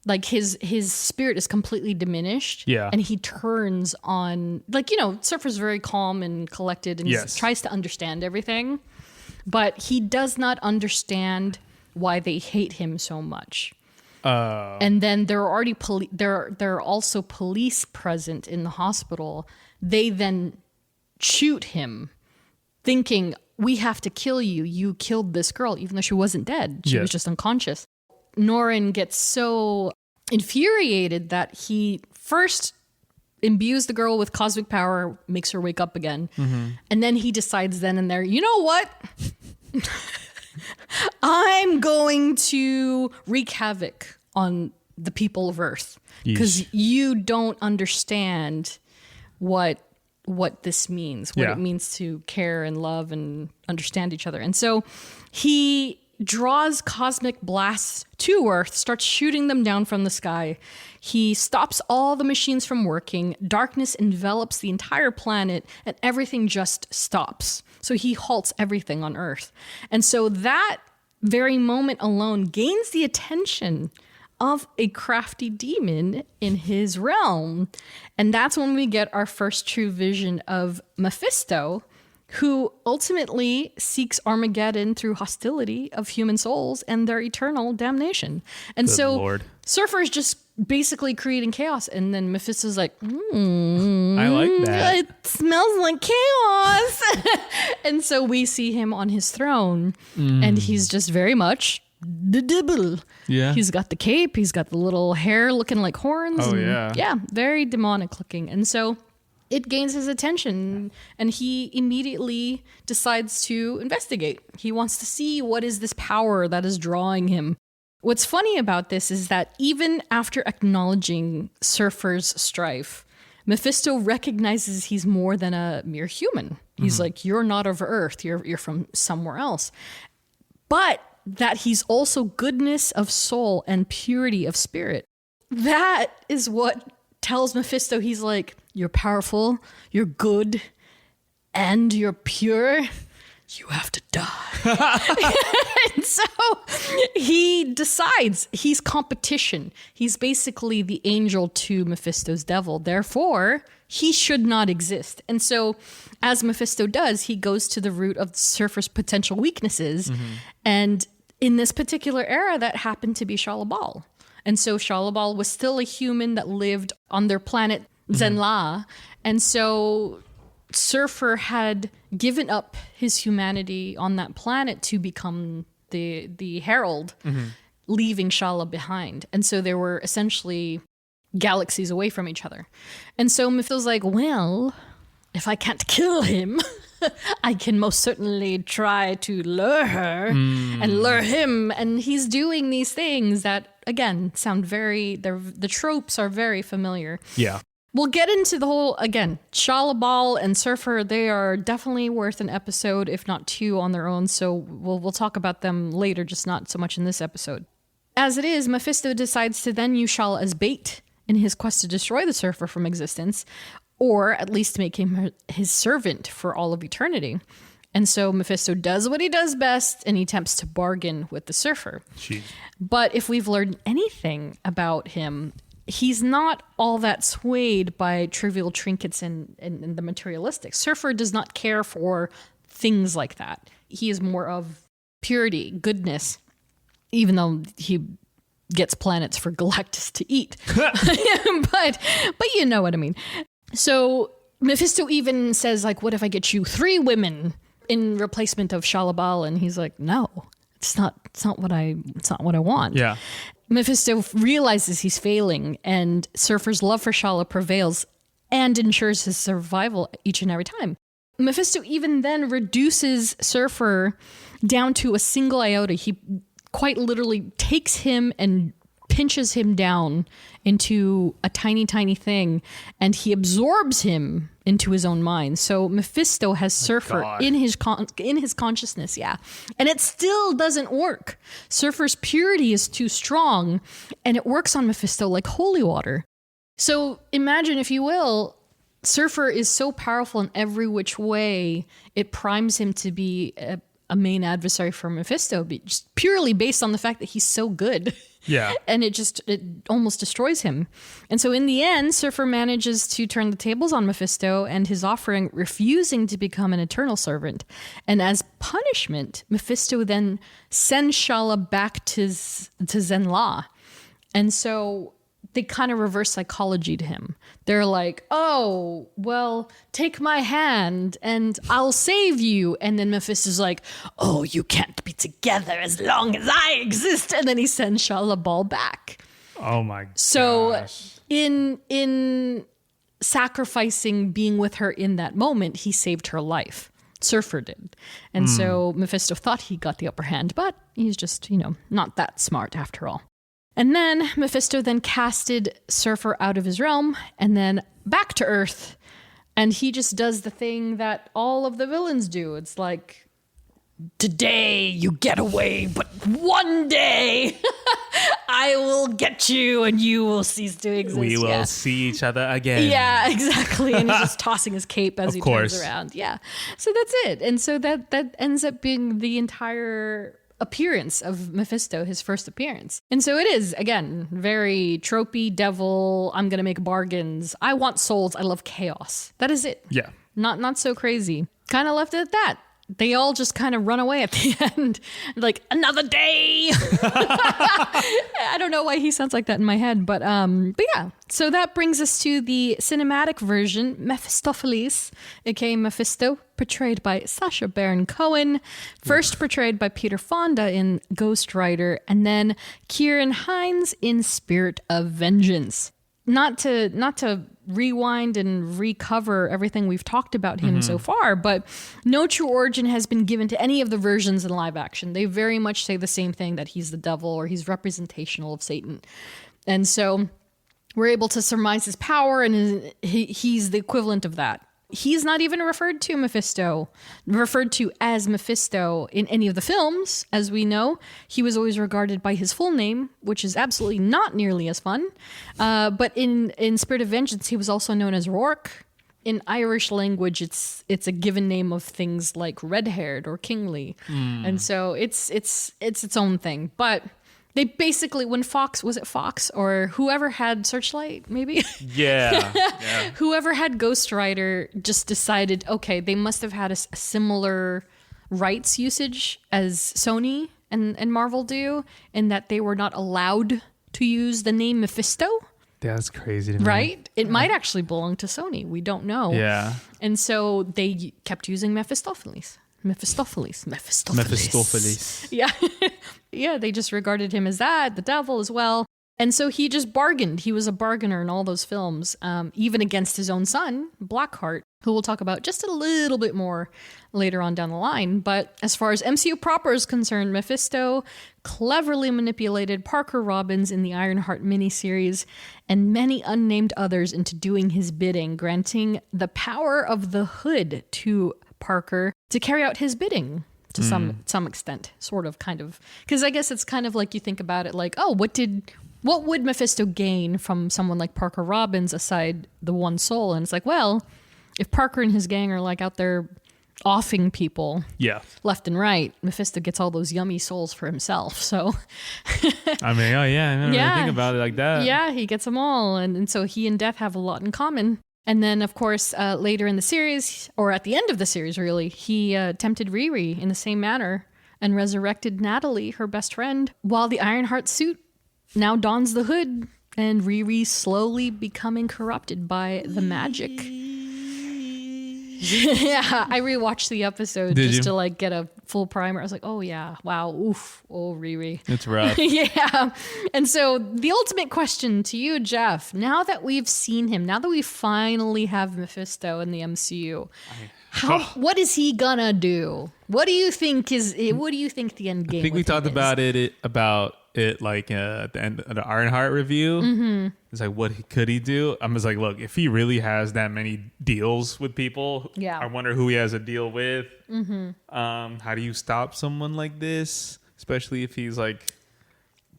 Speaker 4: Like his spirit is completely diminished.
Speaker 3: Yeah.
Speaker 4: And he turns on, like, Surfer's very calm and collected and tries to understand everything. But he does not understand why they hate him so much. And then there are already there are also police present in the hospital. They then shoot him, thinking, we have to kill you. You killed this girl, even though she wasn't dead. She was just unconscious. Norrin gets so infuriated that he first imbues the girl with cosmic power, makes her wake up again. And then he decides then and there, you know what? I'm going to wreak havoc on the people of Earth because you don't understand what this means, what it means to care and love and understand each other. And so he draws cosmic blasts to Earth, starts shooting them down from the sky. He stops all the machines from working. Darkness envelops the entire planet and everything just stops. So he halts everything on Earth. And so that very moment alone gains the attention of a crafty demon in his realm. And that's when we get our first true vision of Mephisto, who ultimately seeks Armageddon through hostility of human souls and their eternal damnation. And Surfer is just basically creating chaos. And then Mephisto's like,
Speaker 3: I like that.
Speaker 4: It smells like chaos. And so we see him on his throne, and he's just very much the devil.
Speaker 3: Yeah.
Speaker 4: He's got the cape. He's got the little hair looking like horns.
Speaker 3: Oh,
Speaker 4: Yeah, very demonic looking. And so it gains his attention, and he immediately decides to investigate. He wants to see what is this power that is drawing him. What's funny about this is that even after acknowledging Surfer's strife, Mephisto recognizes he's more than a mere human. He's like, you're not of Earth, you're from somewhere else. But that he's also goodness of soul and purity of spirit. That is what tells Mephisto, he's like, you're powerful, you're good, and you're pure. You have to die. And so he decides he's competition. He's basically the angel to Mephisto's devil. Therefore, he should not exist. And so as Mephisto does, he goes to the root of the Surfer's potential weaknesses. And in this particular era, that happened to be Shalabal. And so Shalabal was still a human that lived on their planet Zenla. And so Surfer had given up his humanity on that planet to become the herald, leaving Shala behind. And so they were essentially galaxies away from each other. And so Mephisto's like, well, if I can't kill him, I can most certainly try to lure her and lure him. And he's doing these things that, again, sound the tropes are very familiar.
Speaker 3: Yeah.
Speaker 4: We'll get into the whole, again, Shalabal and Surfer, they are definitely worth an episode, if not two on their own. So we'll talk about them later, just not so much in this episode. As it is, Mephisto decides to then use Shala as bait in his quest to destroy the Surfer from existence, or at least make him his servant for all of eternity. And so Mephisto does what he does best, and he attempts to bargain with the Surfer.
Speaker 3: Jeez.
Speaker 4: But if we've learned anything about him, he's not all that swayed by trivial trinkets and the materialistic. Surfer does not care for things like that. He is more of purity, goodness, even though he gets planets for Galactus to eat. but you know what I mean. So Mephisto even says, like, what if I get you 3 women in replacement of Shalabal? And he's like, no, it's not what I want.
Speaker 3: Yeah.
Speaker 4: Mephisto realizes he's failing, and Surfer's love for Shala prevails and ensures his survival each and every time. Mephisto even then reduces Surfer down to a single iota. He quite literally takes him and pinches him down into a tiny, tiny thing, and he absorbs him into his own mind. So Mephisto has Surfer in his consciousness, and it still doesn't work. Surfer's purity is too strong, and it works on Mephisto like holy water. So imagine, if you will, Surfer is so powerful in every which way, it primes him to be a main adversary for Mephisto, just purely based on the fact that he's so good.
Speaker 3: Yeah.
Speaker 4: And it almost destroys him. And so in the end, Surfer manages to turn the tables on Mephisto and his offering, refusing to become an eternal servant. And as punishment, Mephisto then sends Shala back to Zenla. And so they kind of reverse psychology to him. They're like, oh, well, take my hand and I'll save you. And then Mephisto's like, oh, you can't be together as long as I exist. And then he sends Shala Ball back.
Speaker 3: Oh my gosh.
Speaker 4: So in sacrificing being with her in that moment, he saved her life. Surfer did. And so Mephisto thought he got the upper hand, but he's just, not that smart after all. And then Mephisto then casted Surfer out of his realm and then back to Earth. And he just does the thing that all of the villains do. It's like, today you get away, but one day I will get you and you will cease to exist.
Speaker 3: We will see each other again.
Speaker 4: Yeah, exactly. And he's just tossing his cape as he turns around. Yeah. So that's it. And so that ends up being the entire appearance of Mephisto, his first appearance. And so it is, again, very tropey, devil, I'm going to make bargains. I want souls. I love chaos. That is it.
Speaker 3: Yeah.
Speaker 4: Not so crazy. Kind of left it at that. They all just kind of run away at the end. Like, another day. I don't know why he sounds like that in my head, but yeah. So that brings us to the cinematic version, Mephistopheles, aka Mephisto, portrayed by Sacha Baron Cohen, first portrayed by Peter Fonda in Ghost Rider, and then Ciarán Hinds in Spirit of Vengeance. Not to rewind and recover everything we've talked about him so far, but no true origin has been given to any of the versions in live action. They very much say the same thing, that he's the devil or he's representational of Satan. And so we're able to surmise his power, and he's the equivalent of that. He's not even referred to as Mephisto in any of the films, as we know. He was always regarded by his full name, which is absolutely not nearly as fun. But in Spirit of Vengeance, he was also known as Rourke. In Irish language, it's a given name of things like red-haired or kingly. And so it's its own thing. But they basically, when Fox or whoever had Searchlight, maybe?
Speaker 3: Yeah.
Speaker 4: Whoever had Ghost Rider just decided, okay, they must have had a similar rights usage as Sony and Marvel do, in that they were not allowed to use the name Mephisto.
Speaker 3: That's crazy to me.
Speaker 4: Right? It might actually belong to Sony. We don't know.
Speaker 3: Yeah.
Speaker 4: And so they kept using Mephistopheles. Yeah. Yeah, they just regarded him as that, the devil as well. And so he just bargained. He was a bargainer in all those films, even against his own son, Blackheart, who we'll talk about just a little bit more later on down the line. But as far as MCU proper is concerned, Mephisto cleverly manipulated Parker Robbins in the Ironheart miniseries and many unnamed others into doing his bidding, granting the power of the Hood to Parker to carry out his bidding to some extent, sort of, kind of. Because I guess it's kind of like, you think about it like, oh, what would Mephisto gain from someone like Parker Robbins aside the one soul? And it's like, well, if Parker and his gang are like out there offing people left and right, Mephisto gets all those yummy souls for himself. So
Speaker 3: I mean, I never really think about it like that.
Speaker 4: Yeah, he gets them all. And so he and Death have a lot in common. And then, of course, later in the series, or at the end of the series, really, he tempted Riri in the same manner and resurrected Natalie, her best friend, while the Ironheart suit now dons the hood, and Riri slowly becoming corrupted by the magic. Yeah, I rewatched the episode to like get a full primer. I was like, oh yeah, wow, oof, oh Riri.
Speaker 3: It's rough.
Speaker 4: Yeah. And so the ultimate question to you, Jeff, now that we've seen him, now that we finally have Mephisto in the MCU, what is he gonna do? What do you think the end game?
Speaker 3: I think we talked about it like at the end of the Ironheart review. It's like, what could he do? I'm just like, look, if he really has that many deals with people, I wonder who he has a deal with. How do you stop someone like this, especially if he's like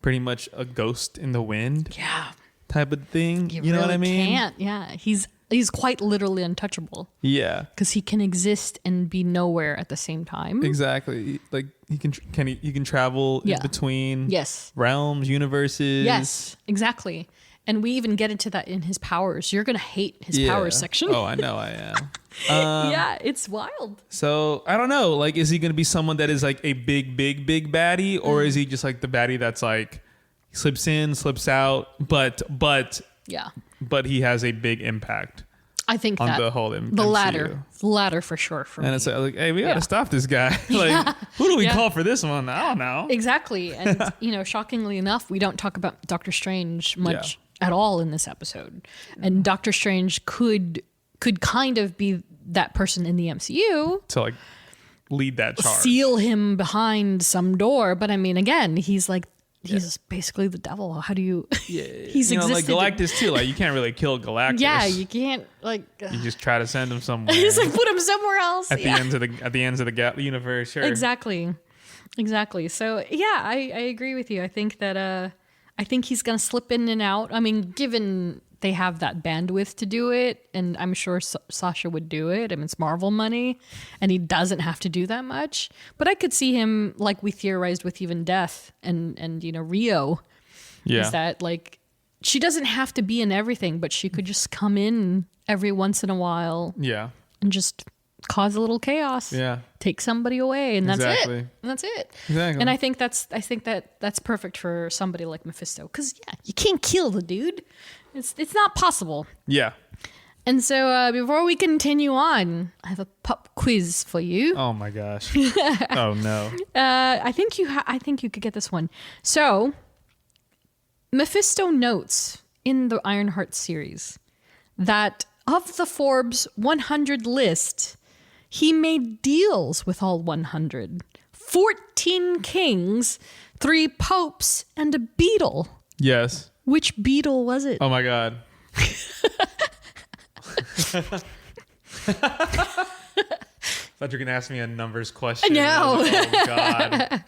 Speaker 3: pretty much a ghost in the wind?
Speaker 4: Yeah,
Speaker 3: type of thing. You know
Speaker 4: really
Speaker 3: what I mean?
Speaker 4: Can't. Yeah, he's quite literally untouchable.
Speaker 3: Yeah,
Speaker 4: because he can exist and be nowhere at the same time.
Speaker 3: Exactly. Like he can travel in between realms, universes.
Speaker 4: Yes, exactly. And we even get into that in his powers. You're gonna hate his powers section.
Speaker 3: Oh, I know I am.
Speaker 4: Yeah, it's wild.
Speaker 3: So I don't know. Like, is he gonna be someone that is like a big baddie, or is he just like the baddie that's like slips in, slips out, but he has a big impact?
Speaker 4: I think
Speaker 3: on
Speaker 4: that
Speaker 3: the whole
Speaker 4: the latter for sure. For
Speaker 3: and
Speaker 4: me.
Speaker 3: It's like, hey, we gotta stop this guy. Like, who do we call for this one? I don't know.
Speaker 4: Exactly. And shockingly enough, we don't talk about Doctor Strange much at all in this episode. And Doctor Strange could kind of be that person in the MCU
Speaker 3: to like lead that charge,
Speaker 4: seal him behind some door. But I mean, again, he's basically the devil. How do you? He's existed.
Speaker 3: Like Galactus too. Like, you can't really kill Galactus.
Speaker 4: Yeah, you can't. Like,
Speaker 3: you just try to send him somewhere.
Speaker 4: Just like put him somewhere else
Speaker 3: at the ends of the universe. Sure.
Speaker 4: Exactly. So yeah, I agree with you. I think that I think he's gonna slip in and out. I mean, given they have that bandwidth to do it, and I'm sure Sasha would do it. I mean, it's Marvel money, and he doesn't have to do that much. But I could see him, like we theorized with even Death and Rio. Yeah. Is that like she doesn't have to be in everything, but she could just come in every once in a while.
Speaker 3: Yeah.
Speaker 4: And just cause a little chaos.
Speaker 3: Yeah.
Speaker 4: Take somebody away, and that's it.
Speaker 3: And
Speaker 4: that's it.
Speaker 3: Exactly.
Speaker 4: And I think that's perfect for somebody like Mephisto, because you can't kill the dude. It's not possible.
Speaker 3: Yeah.
Speaker 4: And so before we continue on, I have a pop quiz for you.
Speaker 3: Oh my gosh. Oh no.
Speaker 4: I think you could get this one. So Mephisto notes in the Ironheart series that of the Forbes 100 list, he made deals with all 100. 14 kings, 3 popes, and a beetle.
Speaker 3: Yes.
Speaker 4: Which beetle was it?
Speaker 3: Oh my God. Thought you were gonna ask me a numbers question.
Speaker 4: No.
Speaker 3: Oh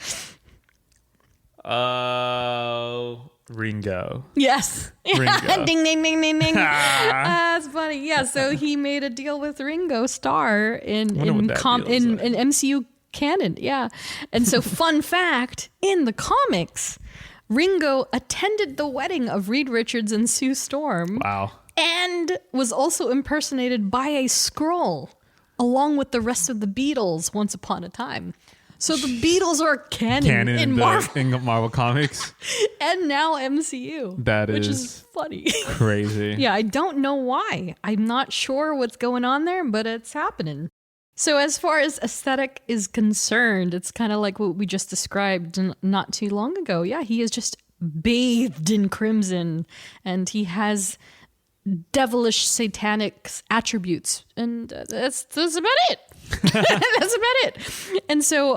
Speaker 3: God. Ringo.
Speaker 4: Yes.
Speaker 3: Ringo.
Speaker 4: Ding, ding, ding, ding, ding. That's funny. Yeah. So he made a deal with Ringo Starr in MCU canon. Yeah. And so, fun fact: in the comics, Ringo attended the wedding of Reed Richards and Sue Storm.
Speaker 3: Wow.
Speaker 4: And was also impersonated by a Skrull, along with the rest of the Beatles once upon a time. So the Beatles are canon in
Speaker 3: Marvel Comics.
Speaker 4: And now MCU. Which is funny.
Speaker 3: Crazy.
Speaker 4: Yeah, I don't know why. I'm not sure what's going on there, but it's happening. So as far as aesthetic is concerned, it's kind of like what we just described not too long ago. Yeah, he is just bathed in crimson, and he has devilish satanic attributes, and that's about it. That's about it. And so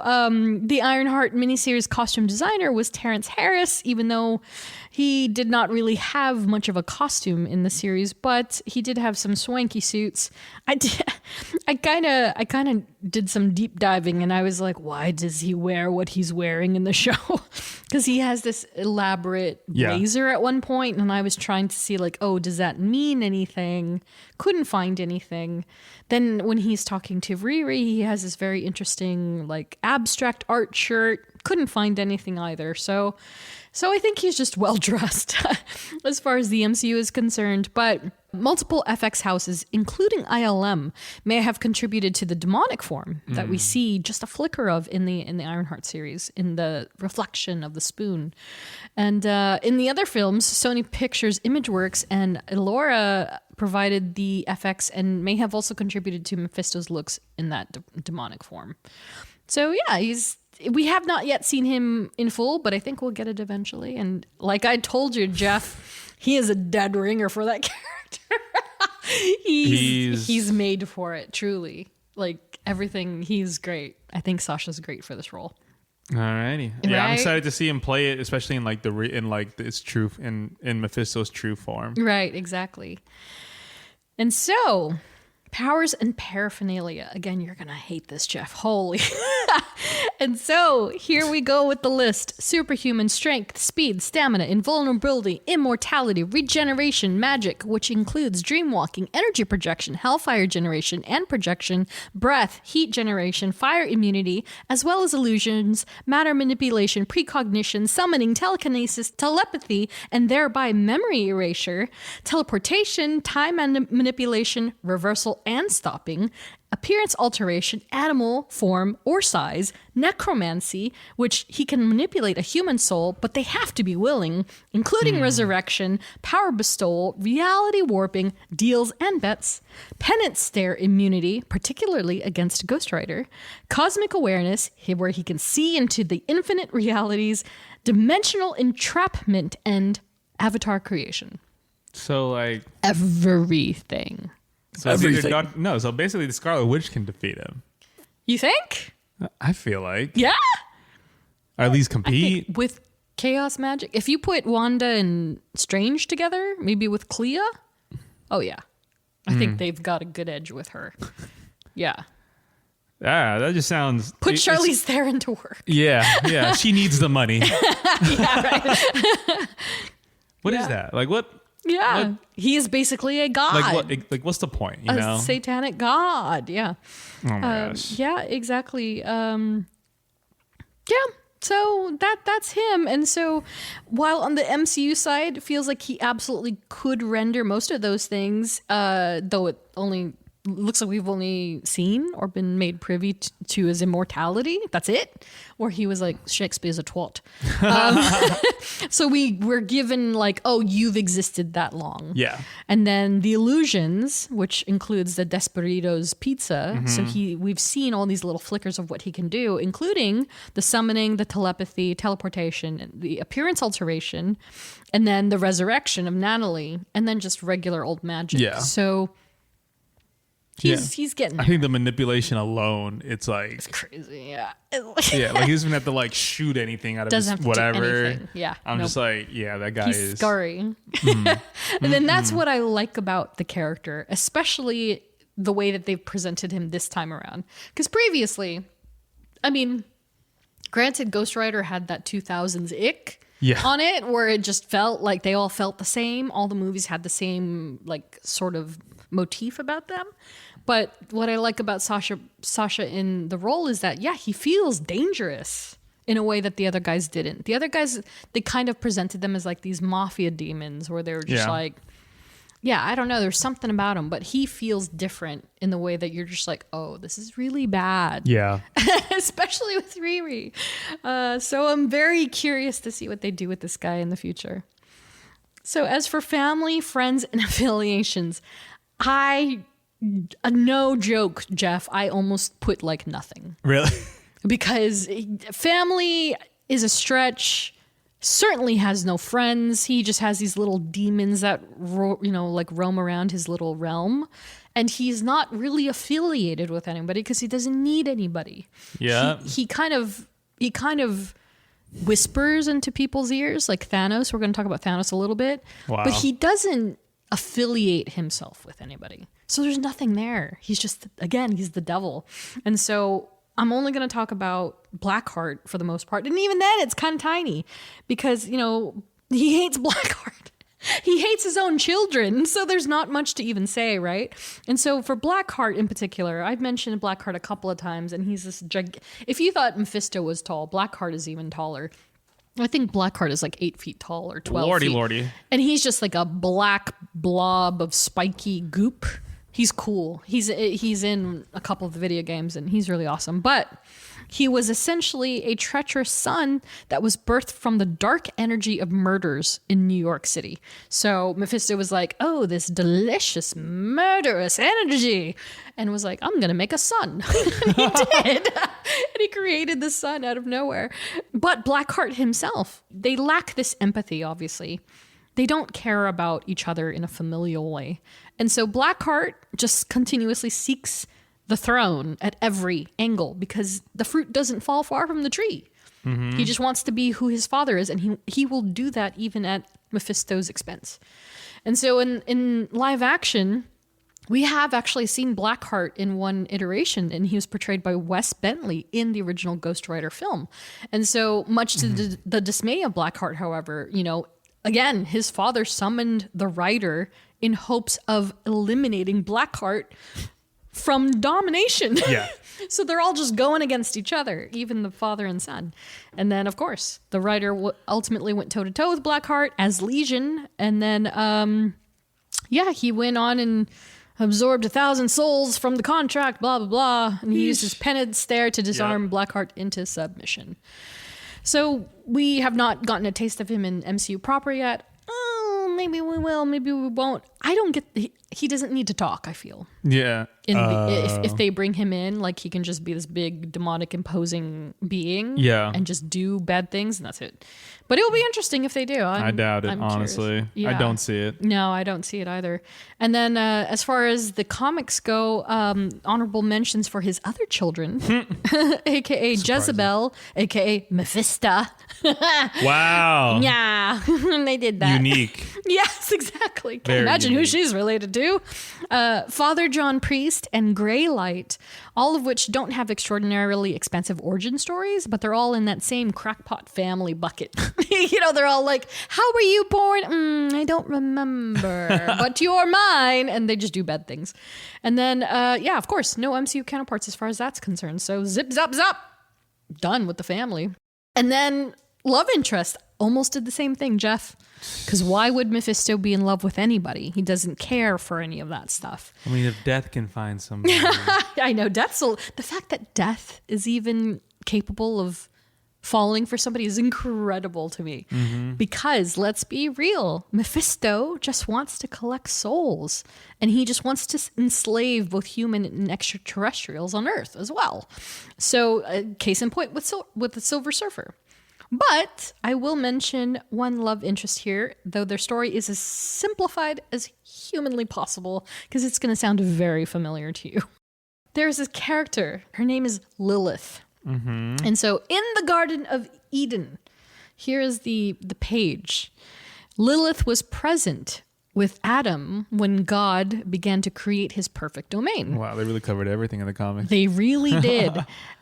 Speaker 4: the Ironheart miniseries costume designer was Terrence Harris, even though he did not really have much of a costume in the series, but he did have some swanky suits. I kind of did some deep diving, and I was like, why does he wear what he's wearing in the show? Because he has this elaborate blazer at one point, and I was trying to see like, oh, does that mean anything? Couldn't find anything. Then when he's talking to Riri, he has this very interesting like abstract art shirt. Couldn't find anything either. So I think he's just well dressed as far as the MCU is concerned. But multiple FX houses, including ILM, may have contributed to the demonic form that we see just a flicker of in the Ironheart series, in the reflection of the spoon. And in the other films, Sony Pictures Imageworks and Elora provided the FX and may have also contributed to Mephisto's looks in that demonic form. So yeah, we have not yet seen him in full, but I think we'll get it eventually. And like I told you, Jeff, he is a dead ringer for that character. He's made for it, truly. Like everything, he's great. I think Sasha's great for this role.
Speaker 3: Alrighty. Yeah, I'm excited to see him play it, especially in like its true in Mephisto's true form.
Speaker 4: Right, exactly. And so, powers and paraphernalia. Again, you're going to hate this, Jeff. Holy. And so, here we go with the list. Superhuman strength, speed, stamina, invulnerability, immortality, regeneration, magic, which includes dreamwalking, energy projection, hellfire generation and projection, breath, heat generation, fire immunity, as well as illusions, matter manipulation, precognition, summoning, telekinesis, telepathy, and thereby memory erasure, teleportation, time manipulation, reversal and stopping, appearance alteration, animal form or size, necromancy, which he can manipulate a human soul, but they have to be willing, including resurrection, power bestowal, reality warping, deals and bets, penance stare immunity, particularly against Ghost Rider, cosmic awareness, where he can see into the infinite realities, dimensional entrapment, and avatar creation.
Speaker 3: So like
Speaker 4: everything.
Speaker 3: So so basically the Scarlet Witch can defeat him.
Speaker 4: You think?
Speaker 3: I feel like.
Speaker 4: Yeah.
Speaker 3: Or at least compete.
Speaker 4: With chaos magic. If you put Wanda and Strange together, maybe with Clea. Oh yeah. I think they've got a good edge with her. Yeah.
Speaker 3: Yeah, that just sounds...
Speaker 4: Put Charlize Theron to work.
Speaker 3: Yeah. She needs the money.
Speaker 4: Yeah, right.
Speaker 3: What is that? Like what?
Speaker 4: Yeah, what? He is basically a god.
Speaker 3: Like what? Like what's the point? You know,
Speaker 4: satanic god. Yeah.
Speaker 3: Oh my gosh.
Speaker 4: Yeah, exactly. Yeah. So that's him. And so, while on the MCU side, it feels like he absolutely could render most of those things, though it only looks like we've only seen or been made privy to his immortality. That's it. Where he was like, Shakespeare's a twat. So we're given like, oh, you've existed that long.
Speaker 3: Yeah.
Speaker 4: And then the illusions, which includes the Desperitos pizza.
Speaker 3: Mm-hmm.
Speaker 4: So we've seen all these little flickers of what he can do, including the summoning, the telepathy, teleportation, the appearance alteration, and then the resurrection of Natalie, and then just regular old magic.
Speaker 3: Yeah.
Speaker 4: So he's getting there.
Speaker 3: I think the manipulation alone, it's
Speaker 4: crazy. Yeah.
Speaker 3: Yeah, like he doesn't have to like shoot anything out of
Speaker 4: Doesn't
Speaker 3: his
Speaker 4: have to do
Speaker 3: whatever.
Speaker 4: anything. Yeah.
Speaker 3: I'm just like, yeah, that guy
Speaker 4: he's
Speaker 3: is
Speaker 4: scurry. And then that's what I like about the character, especially the way that they've presented him this time around. Because previously, I mean, granted, Ghost Rider had that 2000s ick on it, where it just felt like they all felt the same. All the movies had the same like sort of motif about them. But what I like about Sasha in the role is that, yeah, he feels dangerous in a way that the other guys didn't. The other guys, they kind of presented them as like these mafia demons where they were just like, yeah, I don't know, there's something about him, but he feels different in the way that you're just like, oh, this is really bad.
Speaker 3: Yeah.
Speaker 4: Especially with Riri. So I'm very curious to see what they do with this guy in the future. So as for family, friends, and affiliations, no joke, Jeff, I almost put like nothing.
Speaker 3: Really?
Speaker 4: Because family is a stretch. Certainly has no friends. He just has these little demons that roam around his little realm, and he's not really affiliated with anybody because he doesn't need anybody.
Speaker 3: Yeah.
Speaker 4: He kind of whispers into people's ears like Thanos. We're going to talk about Thanos a little bit.
Speaker 3: Wow.
Speaker 4: But he doesn't affiliate himself with anybody. So there's nothing there. He's just, again, he's the devil. And so I'm only going to talk about Blackheart for the most part. And even then, it's kind of tiny because, he hates Blackheart. He hates his own children. So there's not much to even say, right? And so for Blackheart in particular, I've mentioned Blackheart a couple of times, and he's this if you thought Mephisto was tall, Blackheart is even taller. I think Blackheart is like 8 feet tall or 12 feet. Lordy. And he's just like a black blob of spiky goop. He's cool. He's in a couple of the video games, and he's really awesome. But he was essentially a treacherous son that was birthed from the dark energy of murders in New York City. So Mephisto was like, oh, this delicious murderous energy. And was like, I'm going to make a son. And he did. And he created the sun out of nowhere. But Blackheart himself, they lack this empathy, obviously. They don't care about each other in a familial way. And so Blackheart just continuously seeks the throne at every angle because the fruit doesn't fall far from the tree. He just wants to be who his father is, and he will do that even at Mephisto's expense. And so in live action, we have actually seen Blackheart in one iteration, and he was portrayed by Wes Bentley in the original Ghost Rider film. And so much to the dismay of Blackheart, however, again, his father summoned the Rider in hopes of eliminating Blackheart from domination.
Speaker 3: Yeah.
Speaker 4: So they're all just going against each other, even the father and son. And then, of course, the Rider ultimately went toe-to-toe with Blackheart as Legion. And then, he went on and absorbed 1,000 souls from the contract, blah, blah, blah. And he used his penance there to disarm Blackheart into submission. So we have not gotten a taste of him in MCU proper yet. Oh, maybe we will, maybe we won't. I don't get... He doesn't need to talk, I feel.
Speaker 3: Yeah.
Speaker 4: If they bring him in, like, he can just be this big, demonic, imposing being.
Speaker 3: Yeah.
Speaker 4: And just do bad things, and that's it. But it'll be interesting if they do.
Speaker 3: I doubt it, honestly. Yeah. I don't see it.
Speaker 4: No, I don't see it either. And then as far as the comics go, honorable mentions for his other children, a.k.a. Jezebel, a.k.a. Mephisto.
Speaker 3: Wow.
Speaker 4: Yeah, they did that.
Speaker 3: Unique.
Speaker 4: Yes, exactly. Can't
Speaker 3: Very
Speaker 4: imagine
Speaker 3: unique.
Speaker 4: who she's related to. Father John Priest and Greylight, all of which don't have extraordinarily expensive origin stories, but they're all in that same crackpot family bucket. They're all like, how were you born? I don't remember, but you're mine. And they just do bad things. And then, of course, no MCU counterparts as far as that's concerned. So zip, zap, zap. Done with the family. And then love interest almost did the same thing, Jeff. Because why would Mephisto be in love with anybody? He doesn't care for any of that stuff.
Speaker 3: I mean, if death can find somebody.
Speaker 4: I know. The fact that death is even capable of falling for somebody is incredible to me. Mm-hmm. Because let's be real, Mephisto just wants to collect souls. And he just wants to enslave both human and extraterrestrials on Earth as well. So case in point with the Silver Surfer. But I will mention one love interest here, though their story is as simplified as humanly possible, because it's going to sound very familiar to you. There's this character. Her name is Lilith. Mm-hmm. And so in the Garden of Eden, here is the page. Lilith was present with Adam when God began to create his perfect domain.
Speaker 3: Wow, they really covered everything in the comics.
Speaker 4: They really did.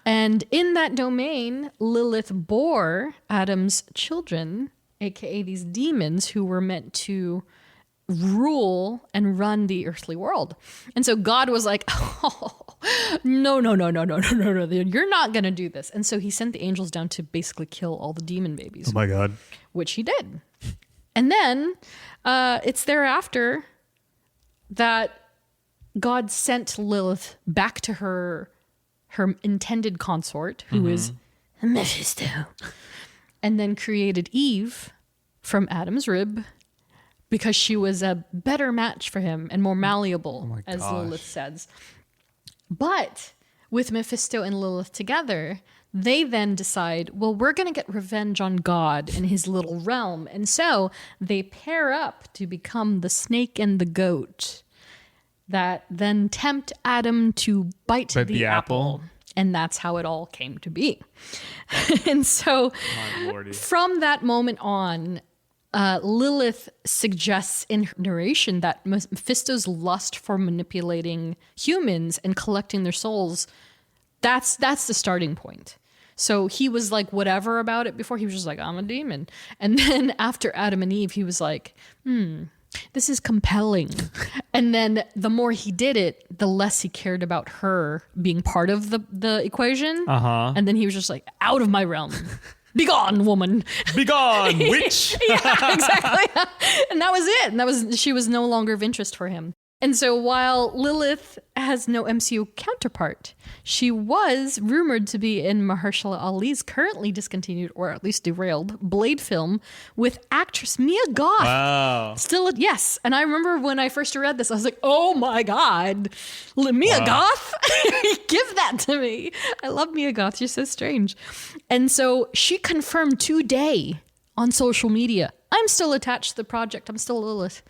Speaker 4: And in that domain, Lilith bore Adam's children, aka these demons who were meant to rule and run the earthly world. And so God was like, oh, no, you're not going to do this. And so he sent the angels down to basically kill all the demon babies.
Speaker 3: Oh my God.
Speaker 4: Which he did. And then it's thereafter that God sent Lilith back to her intended consort, who is Mephisto, and then created Eve from Adam's rib because she was a better match for him and more malleable, as Lilith says. But with Mephisto and Lilith together, they then decide, well, we're going to get revenge on God and his little realm. And so they pair up to become the snake and the goat that then tempt Adam to bite the apple. And that's how it all came to be. And so from that moment on, Lilith suggests in her narration that Mephisto's lust for manipulating humans and collecting their souls, that's the starting point. So he was like whatever about it before. He was just like, I'm a demon. And then after Adam and Eve, he was like, this is compelling. And then the more he did it, the less he cared about her being part of the equation. Uh-huh. And then he was just like, out of my realm. Be gone, woman. Be gone, witch. Yeah, exactly. And that was it. And she was no longer of interest for him. And so while Lilith has no MCU counterpart, she was rumored to be in Mahershala Ali's currently discontinued, or at least derailed, Blade film with actress Mia Goth. Wow. Still, yes. And I remember when I first read this, I was like, oh my God, Mia Goth? Give that to me. I love Mia Goth. She's so strange. And so she confirmed today on social media, I'm still attached to the project. I'm still Lilith.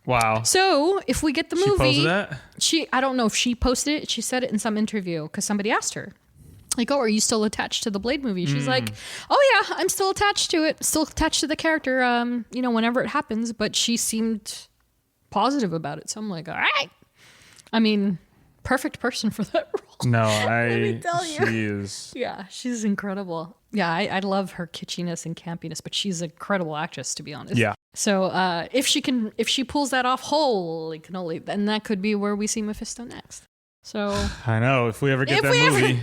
Speaker 3: Wow.
Speaker 4: So if we get the movie,
Speaker 3: she posted that?
Speaker 4: I don't know if she posted it. She said it in some interview because somebody asked her. Like, oh, are you still attached to the Blade movie? She's like, oh yeah, I'm still attached to it. Still attached to the character, whenever it happens. But she seemed positive about it. So I'm like, all right. I mean, perfect person for that role.
Speaker 3: No,
Speaker 4: Let me tell you.
Speaker 3: She is.
Speaker 4: Yeah, she's incredible. Yeah, I love her kitschiness and campiness, but she's an incredible actress, to be honest.
Speaker 3: Yeah.
Speaker 4: So if she pulls that off, holy cannoli, then that could be where we see Mephisto next. So
Speaker 3: I know, if we ever get that movie.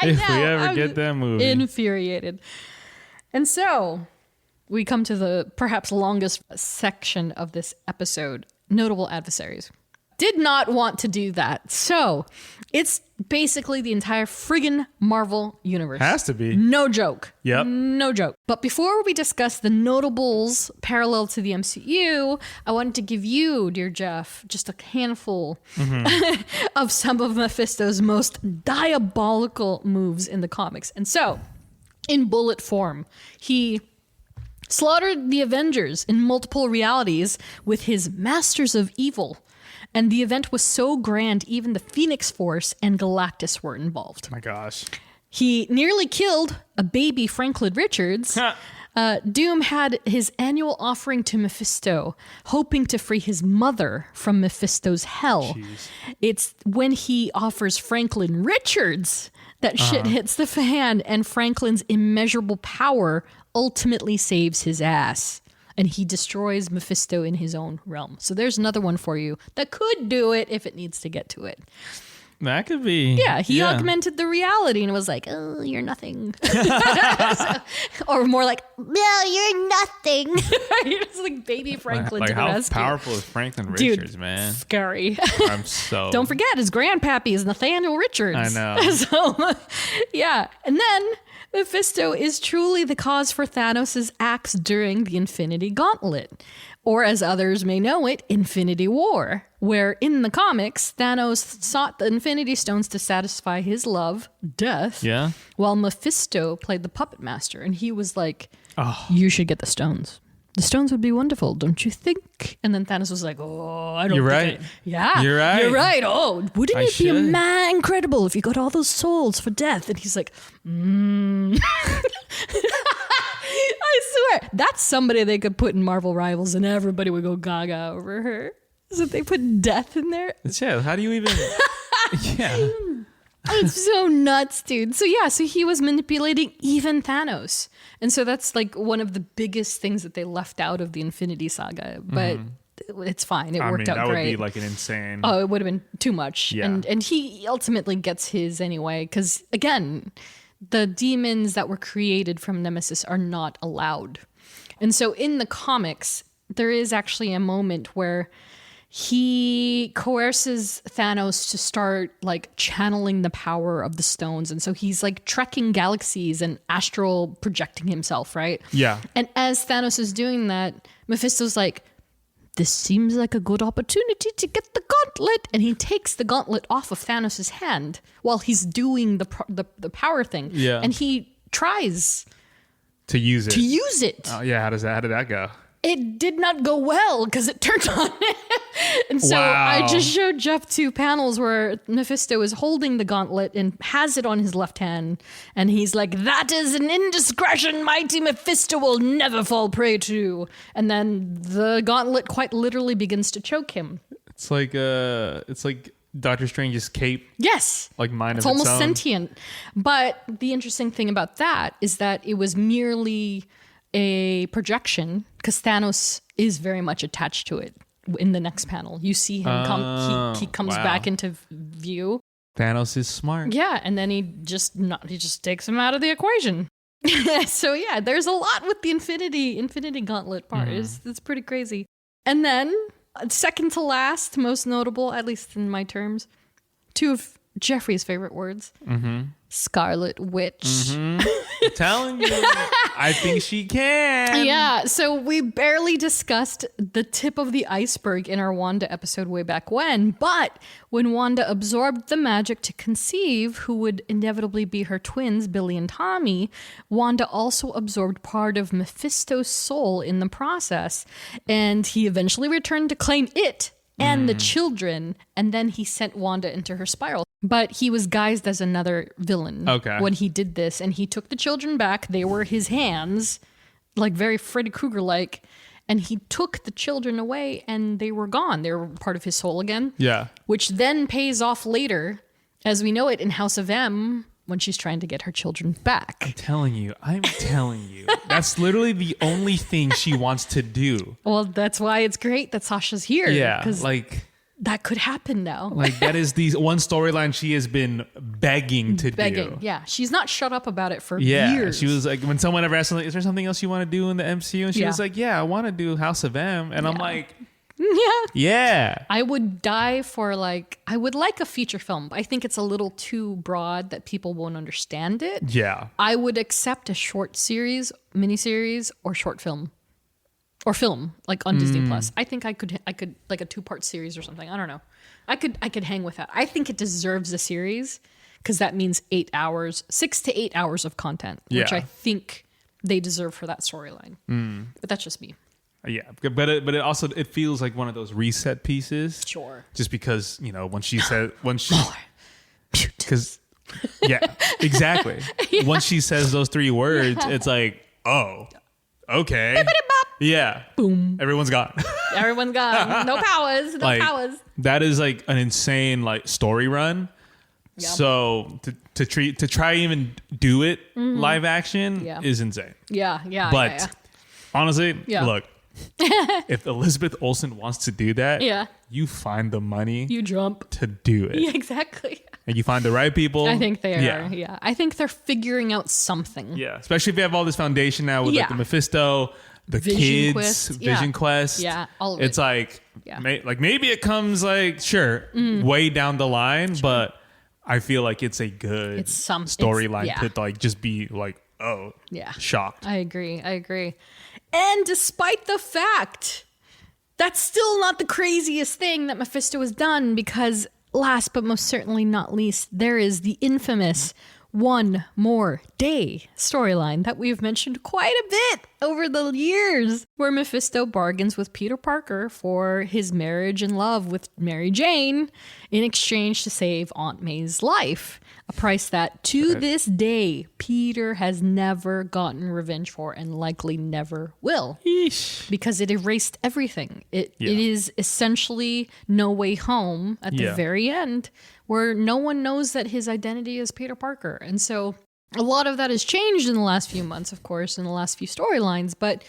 Speaker 3: If we ever get that movie.
Speaker 4: Infuriated. And so we come to the perhaps longest section of this episode, notable adversaries. Did not want to do that. So it's basically the entire friggin' Marvel universe.
Speaker 3: Has to be.
Speaker 4: No joke.
Speaker 3: Yep.
Speaker 4: No joke. But before we discuss the notables parallel to the MCU, I wanted to give you, dear Jeff, just a handful of some of Mephisto's most diabolical moves in the comics. And so, in bullet form, he slaughtered the Avengers in multiple realities with his Masters of Evil. And the event was so grand, even the Phoenix Force and Galactus were involved.
Speaker 3: My gosh.
Speaker 4: He nearly killed a baby Franklin Richards. Doom had his annual offering to Mephisto, hoping to free his mother from Mephisto's hell. Jeez. It's when he offers Franklin Richards that shit hits the fan, and Franklin's immeasurable power ultimately saves his ass. And he destroys Mephisto in his own realm. So there's another one for you that could do it if it needs to get to it.
Speaker 3: That could be.
Speaker 4: Yeah, he augmented the reality and was like, oh, you're nothing. Or more like, no, you're nothing. It's like baby Franklin
Speaker 3: like
Speaker 4: to the
Speaker 3: how
Speaker 4: rescue.
Speaker 3: Powerful is Franklin Richards,
Speaker 4: Dude,
Speaker 3: man?
Speaker 4: Scary.
Speaker 3: I'm so...
Speaker 4: Don't forget, his grandpappy is Nathaniel Richards.
Speaker 3: I know.
Speaker 4: So, yeah. And then Mephisto is truly the cause for Thanos' acts during the Infinity Gauntlet, or as others may know it, Infinity War, where in the comics, Thanos sought the Infinity Stones to satisfy his love, death, while Mephisto played the puppet master, and he was like, you should get the stones. The stones would be wonderful, don't you think? And then Thanos was like, oh, I don't
Speaker 3: You're
Speaker 4: think
Speaker 3: right.
Speaker 4: You're right. Oh, wouldn't it be incredible if you got all those souls for death? And he's like, I swear, that's somebody they could put in Marvel Rivals and everybody would go gaga over her. So they put death in there.
Speaker 3: Yeah, how do you even... yeah.
Speaker 4: It's so nuts, dude. So yeah, so he was manipulating even Thanos. And so that's like one of the biggest things that they left out of the Infinity Saga. But it's fine. It worked out
Speaker 3: that
Speaker 4: great.
Speaker 3: Would be like an insane...
Speaker 4: Oh, it would have been too much.
Speaker 3: Yeah.
Speaker 4: And he ultimately gets his anyway. Because again, the demons that were created from Nemesis are not allowed. And so in the comics, there is actually a moment where he coerces Thanos to start like channeling the power of the stones. And so he's like trekking galaxies and astral projecting himself, right?
Speaker 3: Yeah.
Speaker 4: And as Thanos is doing that, Mephisto's like, this seems like a good opportunity to get the gauntlet. And he takes the gauntlet off of Thanos' hand while he's doing the power thing.
Speaker 3: Yeah.
Speaker 4: And he tries
Speaker 3: to use it.
Speaker 4: Oh
Speaker 3: yeah, how did that go?
Speaker 4: It did not go well because it turned on. And so I just showed Jeff 2 panels where Mephisto is holding the gauntlet and has it on his left hand. And he's like, that is an indiscretion mighty Mephisto will never fall prey to. And then the gauntlet quite literally begins to choke him.
Speaker 3: It's like Doctor Strange's cape.
Speaker 4: Yes.
Speaker 3: Like mind
Speaker 4: it's
Speaker 3: of its
Speaker 4: almost
Speaker 3: own.
Speaker 4: Sentient. But the interesting thing about that is that it was merely a projection because Thanos is very much attached to it. In the next panel, you see him he comes back into view.
Speaker 3: Thanos is smart.
Speaker 4: Yeah, and then he just takes him out of the equation. So yeah, there's a lot with the Infinity Gauntlet part. It's pretty crazy. And then second to last, most notable, at least in my terms, 2 of Geoffrey's favorite words. Scarlet Witch.
Speaker 3: I'm telling you, I think she can.
Speaker 4: Yeah, so we barely discussed the tip of the iceberg in our Wanda episode way back when, but when Wanda absorbed the magic to conceive who would inevitably be her twins, Billy and Tommy, Wanda also absorbed part of Mephisto's soul in the process, and he eventually returned to claim it and the children, and then he sent Wanda into her spiral. But he was guised as another villain when he did this, and he took the children back. They were his hands, like very Freddy Krueger-like, and he took the children away, and they were gone. They were part of his soul again.
Speaker 3: Yeah.
Speaker 4: Which then pays off later, as we know it in House of M, when she's trying to get her children back.
Speaker 3: I'm telling you. That's literally the only thing she wants to do.
Speaker 4: Well, that's why it's great that Sasha's here.
Speaker 3: Yeah, like...
Speaker 4: That could happen now.
Speaker 3: Like, that is the one storyline she has been begging to do.
Speaker 4: Yeah. She's not shut up about it for years.
Speaker 3: She was like, when someone ever asked, like, is there something else you want to do in the MCU? And she was like, yeah, I want to do House of M. And I'm like... Yeah.
Speaker 4: I would die for I would like a feature film, but I think it's a little too broad that people won't understand it.
Speaker 3: Yeah.
Speaker 4: I would accept a short series, miniseries, or short film. Or film, like on Disney Plus. I think I could like a 2-part series or something. I don't know. I could hang with that. I think it deserves a series because that means 8 hours, 6 to 8 hours of content, which I think they deserve for that storyline. But that's just me.
Speaker 3: Yeah, but it feels like one of those reset pieces.
Speaker 4: Sure.
Speaker 3: Just because, when she because exactly. Once she says those 3 words, it's like, oh, okay. Yeah.
Speaker 4: Boom.
Speaker 3: Everyone's gone.
Speaker 4: Everyone's gone. No powers. No powers.
Speaker 3: That is like an insane story run. Yep. So to try even do it live action is insane.
Speaker 4: Yeah.
Speaker 3: But honestly, look, if Elizabeth Olsen wants to do that, you find the money.
Speaker 4: You jump
Speaker 3: to do it.
Speaker 4: Yeah, exactly.
Speaker 3: And you find the right people.
Speaker 4: I think they are. Yeah. I think they're figuring out something.
Speaker 3: Yeah. Especially if you have all this foundation now with the Mephisto, the Vision Quest.
Speaker 4: Yeah. All of it.
Speaker 3: It's like, maybe it comes way down the line, but I feel like it's a good storyline to just be like, oh, shocked.
Speaker 4: I agree. And despite the fact, that's still not the craziest thing that Mephisto has done, because last but most certainly not least, there is the infamous One More Day storyline that we've mentioned quite a bit over the years, where Mephisto bargains with Peter Parker for his marriage and love with Mary Jane in exchange to save Aunt May's life. A price that, to this day, Peter has never gotten revenge for and likely never will.
Speaker 3: Eesh.
Speaker 4: Because it erased everything. It is essentially No Way Home at the very end, where no one knows that his identity is Peter Parker. And so a lot of that has changed in the last few months, of course, in the last few storylines, but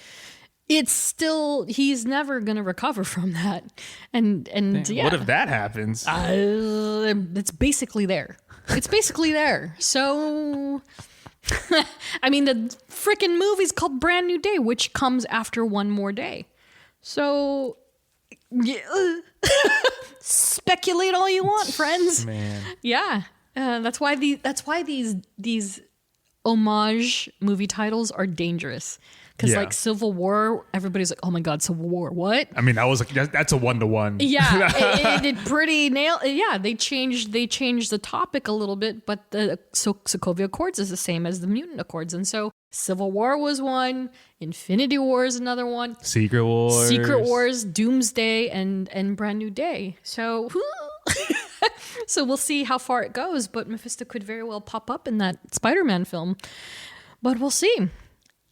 Speaker 4: it's still, he's never going to recover from that. And
Speaker 3: what if that happens?
Speaker 4: It's basically there. It's basically there. So, I mean, the freaking movie's called Brand New Day, which comes after One More Day. So, speculate all you want, friends.
Speaker 3: Man.
Speaker 4: Yeah. That's why these homage movie titles are dangerous. Because Civil War, everybody's like, oh my God, Civil War, what?
Speaker 3: I mean, I was like, that's a 1-to-1.
Speaker 4: Yeah, it did pretty nail. Yeah, they changed the topic a little bit, but the Sokovia Accords is the same as the Mutant Accords. And so Civil War was one, Infinity War is another one.
Speaker 3: Secret Wars,
Speaker 4: Doomsday, and Brand New Day. So, so we'll see how far it goes, but Mephisto could very well pop up in that Spider-Man film. But we'll see.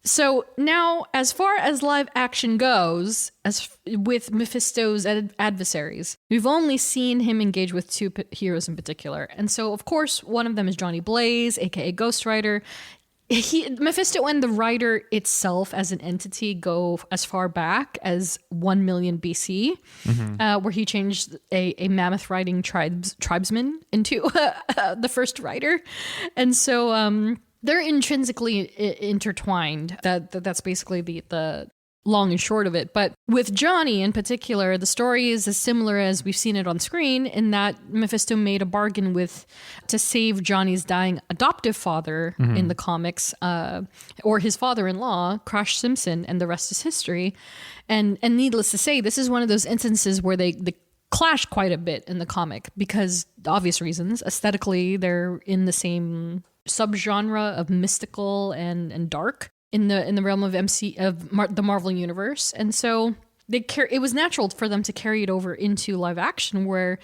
Speaker 4: So now, as far as live action goes, as with Mephisto's adversaries, we've only seen him engage with 2 heroes in particular. And so, of course, one of them is Johnny Blaze, aka Ghost Rider. Mephisto and the writer itself as an entity go as far back as 1 million BC, where he changed a mammoth riding tribesman into the first writer. And so they're intrinsically intertwined. That's basically the long and short of it. But with Johnny in particular, the story is as similar as we've seen it on screen, in that Mephisto made a bargain to save Johnny's dying adoptive father in the comics, or his father-in-law, Crash Simpson, and the rest is history. And needless to say, this is one of those instances where they clash quite a bit in the comic, because obvious reasons. Aesthetically, they're in the same subgenre of mystical and dark in the realm of the Marvel universe. And so it was natural for them to carry it over into live action, where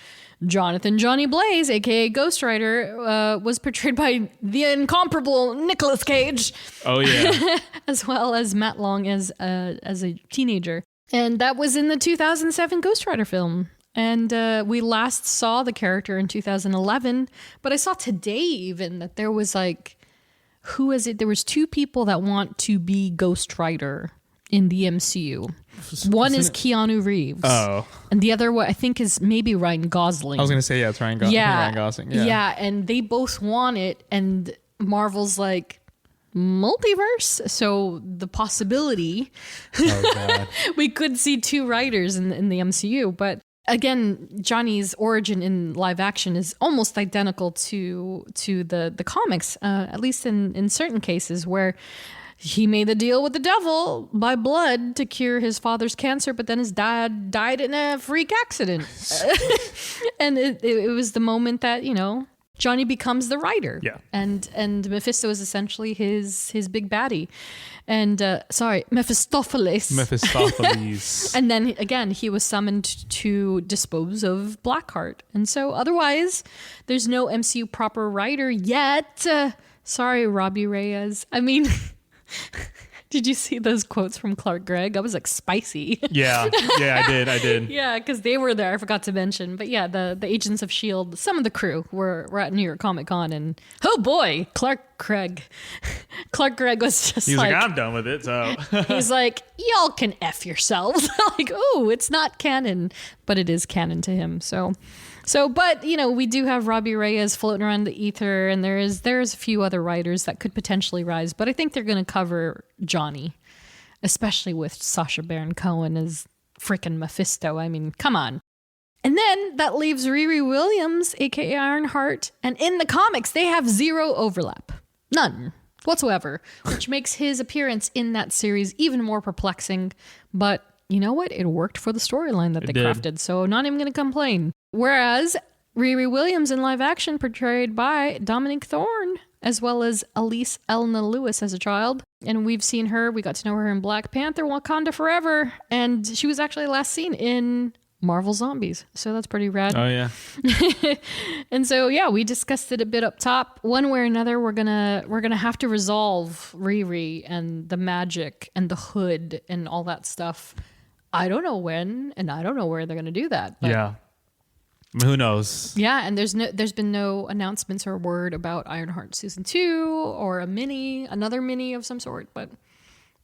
Speaker 4: Jonathan Johnny Blaze, aka Ghost Rider, was portrayed by the incomparable Nicolas Cage.
Speaker 3: Oh yeah,
Speaker 4: as well as Matt Long as a teenager, and that was in the 2007 Ghost Rider film. And we last saw the character in 2011, but I saw today even that there was like, who is it? There was 2 people that want to be Ghost Rider in the MCU. One is Keanu Reeves.
Speaker 3: Oh.
Speaker 4: And the other one, I think, is maybe Ryan Gosling.
Speaker 3: I was going to say, yeah, it's Ryan Gosling.
Speaker 4: Yeah.
Speaker 3: Ryan Gosling. Yeah.
Speaker 4: Yeah, and they both want it, and Marvel's like, multiverse? So the possibility,
Speaker 3: Oh, God.
Speaker 4: we could see 2 writers in the MCU, but again, Johnny's origin in live action is almost identical to the comics, at least in certain cases, where he made a deal with the devil by blood to cure his father's cancer, but then his dad died in a freak accident. And it was the moment that, Johnny becomes the writer.
Speaker 3: Yeah.
Speaker 4: And Mephisto is essentially his big baddie. And Mephistopheles. And then again, he was summoned to dispose of Blackheart. And so otherwise, there's no MCU proper writer yet. Sorry, Robbie Reyes. I mean, did you see those quotes from Clark Gregg? I was like, spicy.
Speaker 3: Yeah, I did.
Speaker 4: Yeah, because they were there. I forgot to mention. But yeah, the Agents of S.H.I.E.L.D., some of the crew were at New York Comic Con, and oh boy, Clark Gregg was just
Speaker 3: He's like, I'm done with it, so.
Speaker 4: he's like, y'all can F yourselves. Like, oh, it's not canon, but it is canon to him. So, but we do have Robbie Reyes floating around the ether, and there's a few other writers that could potentially rise, but I think they're going to cover Johnny, especially with Sacha Baron Cohen as freaking Mephisto. I mean, come on. And then that leaves Riri Williams, aka Ironheart, and in the comics they have 0 overlap, none whatsoever, which makes his appearance in that series even more perplexing. But you know what? It worked for the storyline that they crafted, so not even going to complain. Whereas Riri Williams in live action portrayed by Dominique Thorne, as well as Elise Elna Lewis as a child. And we got to know her in Black Panther, Wakanda Forever. And she was actually last seen in Marvel Zombies. So that's pretty rad.
Speaker 3: Oh, yeah.
Speaker 4: And so, yeah, we discussed it a bit up top. One way or another, we're gonna have to resolve Riri and the magic and the hood and all that stuff. I don't know when, and I don't know where they're going to do that. But
Speaker 3: yeah. I mean, who knows?
Speaker 4: Yeah, and there's been no announcements or word about Ironheart season 2 or another mini of some sort. But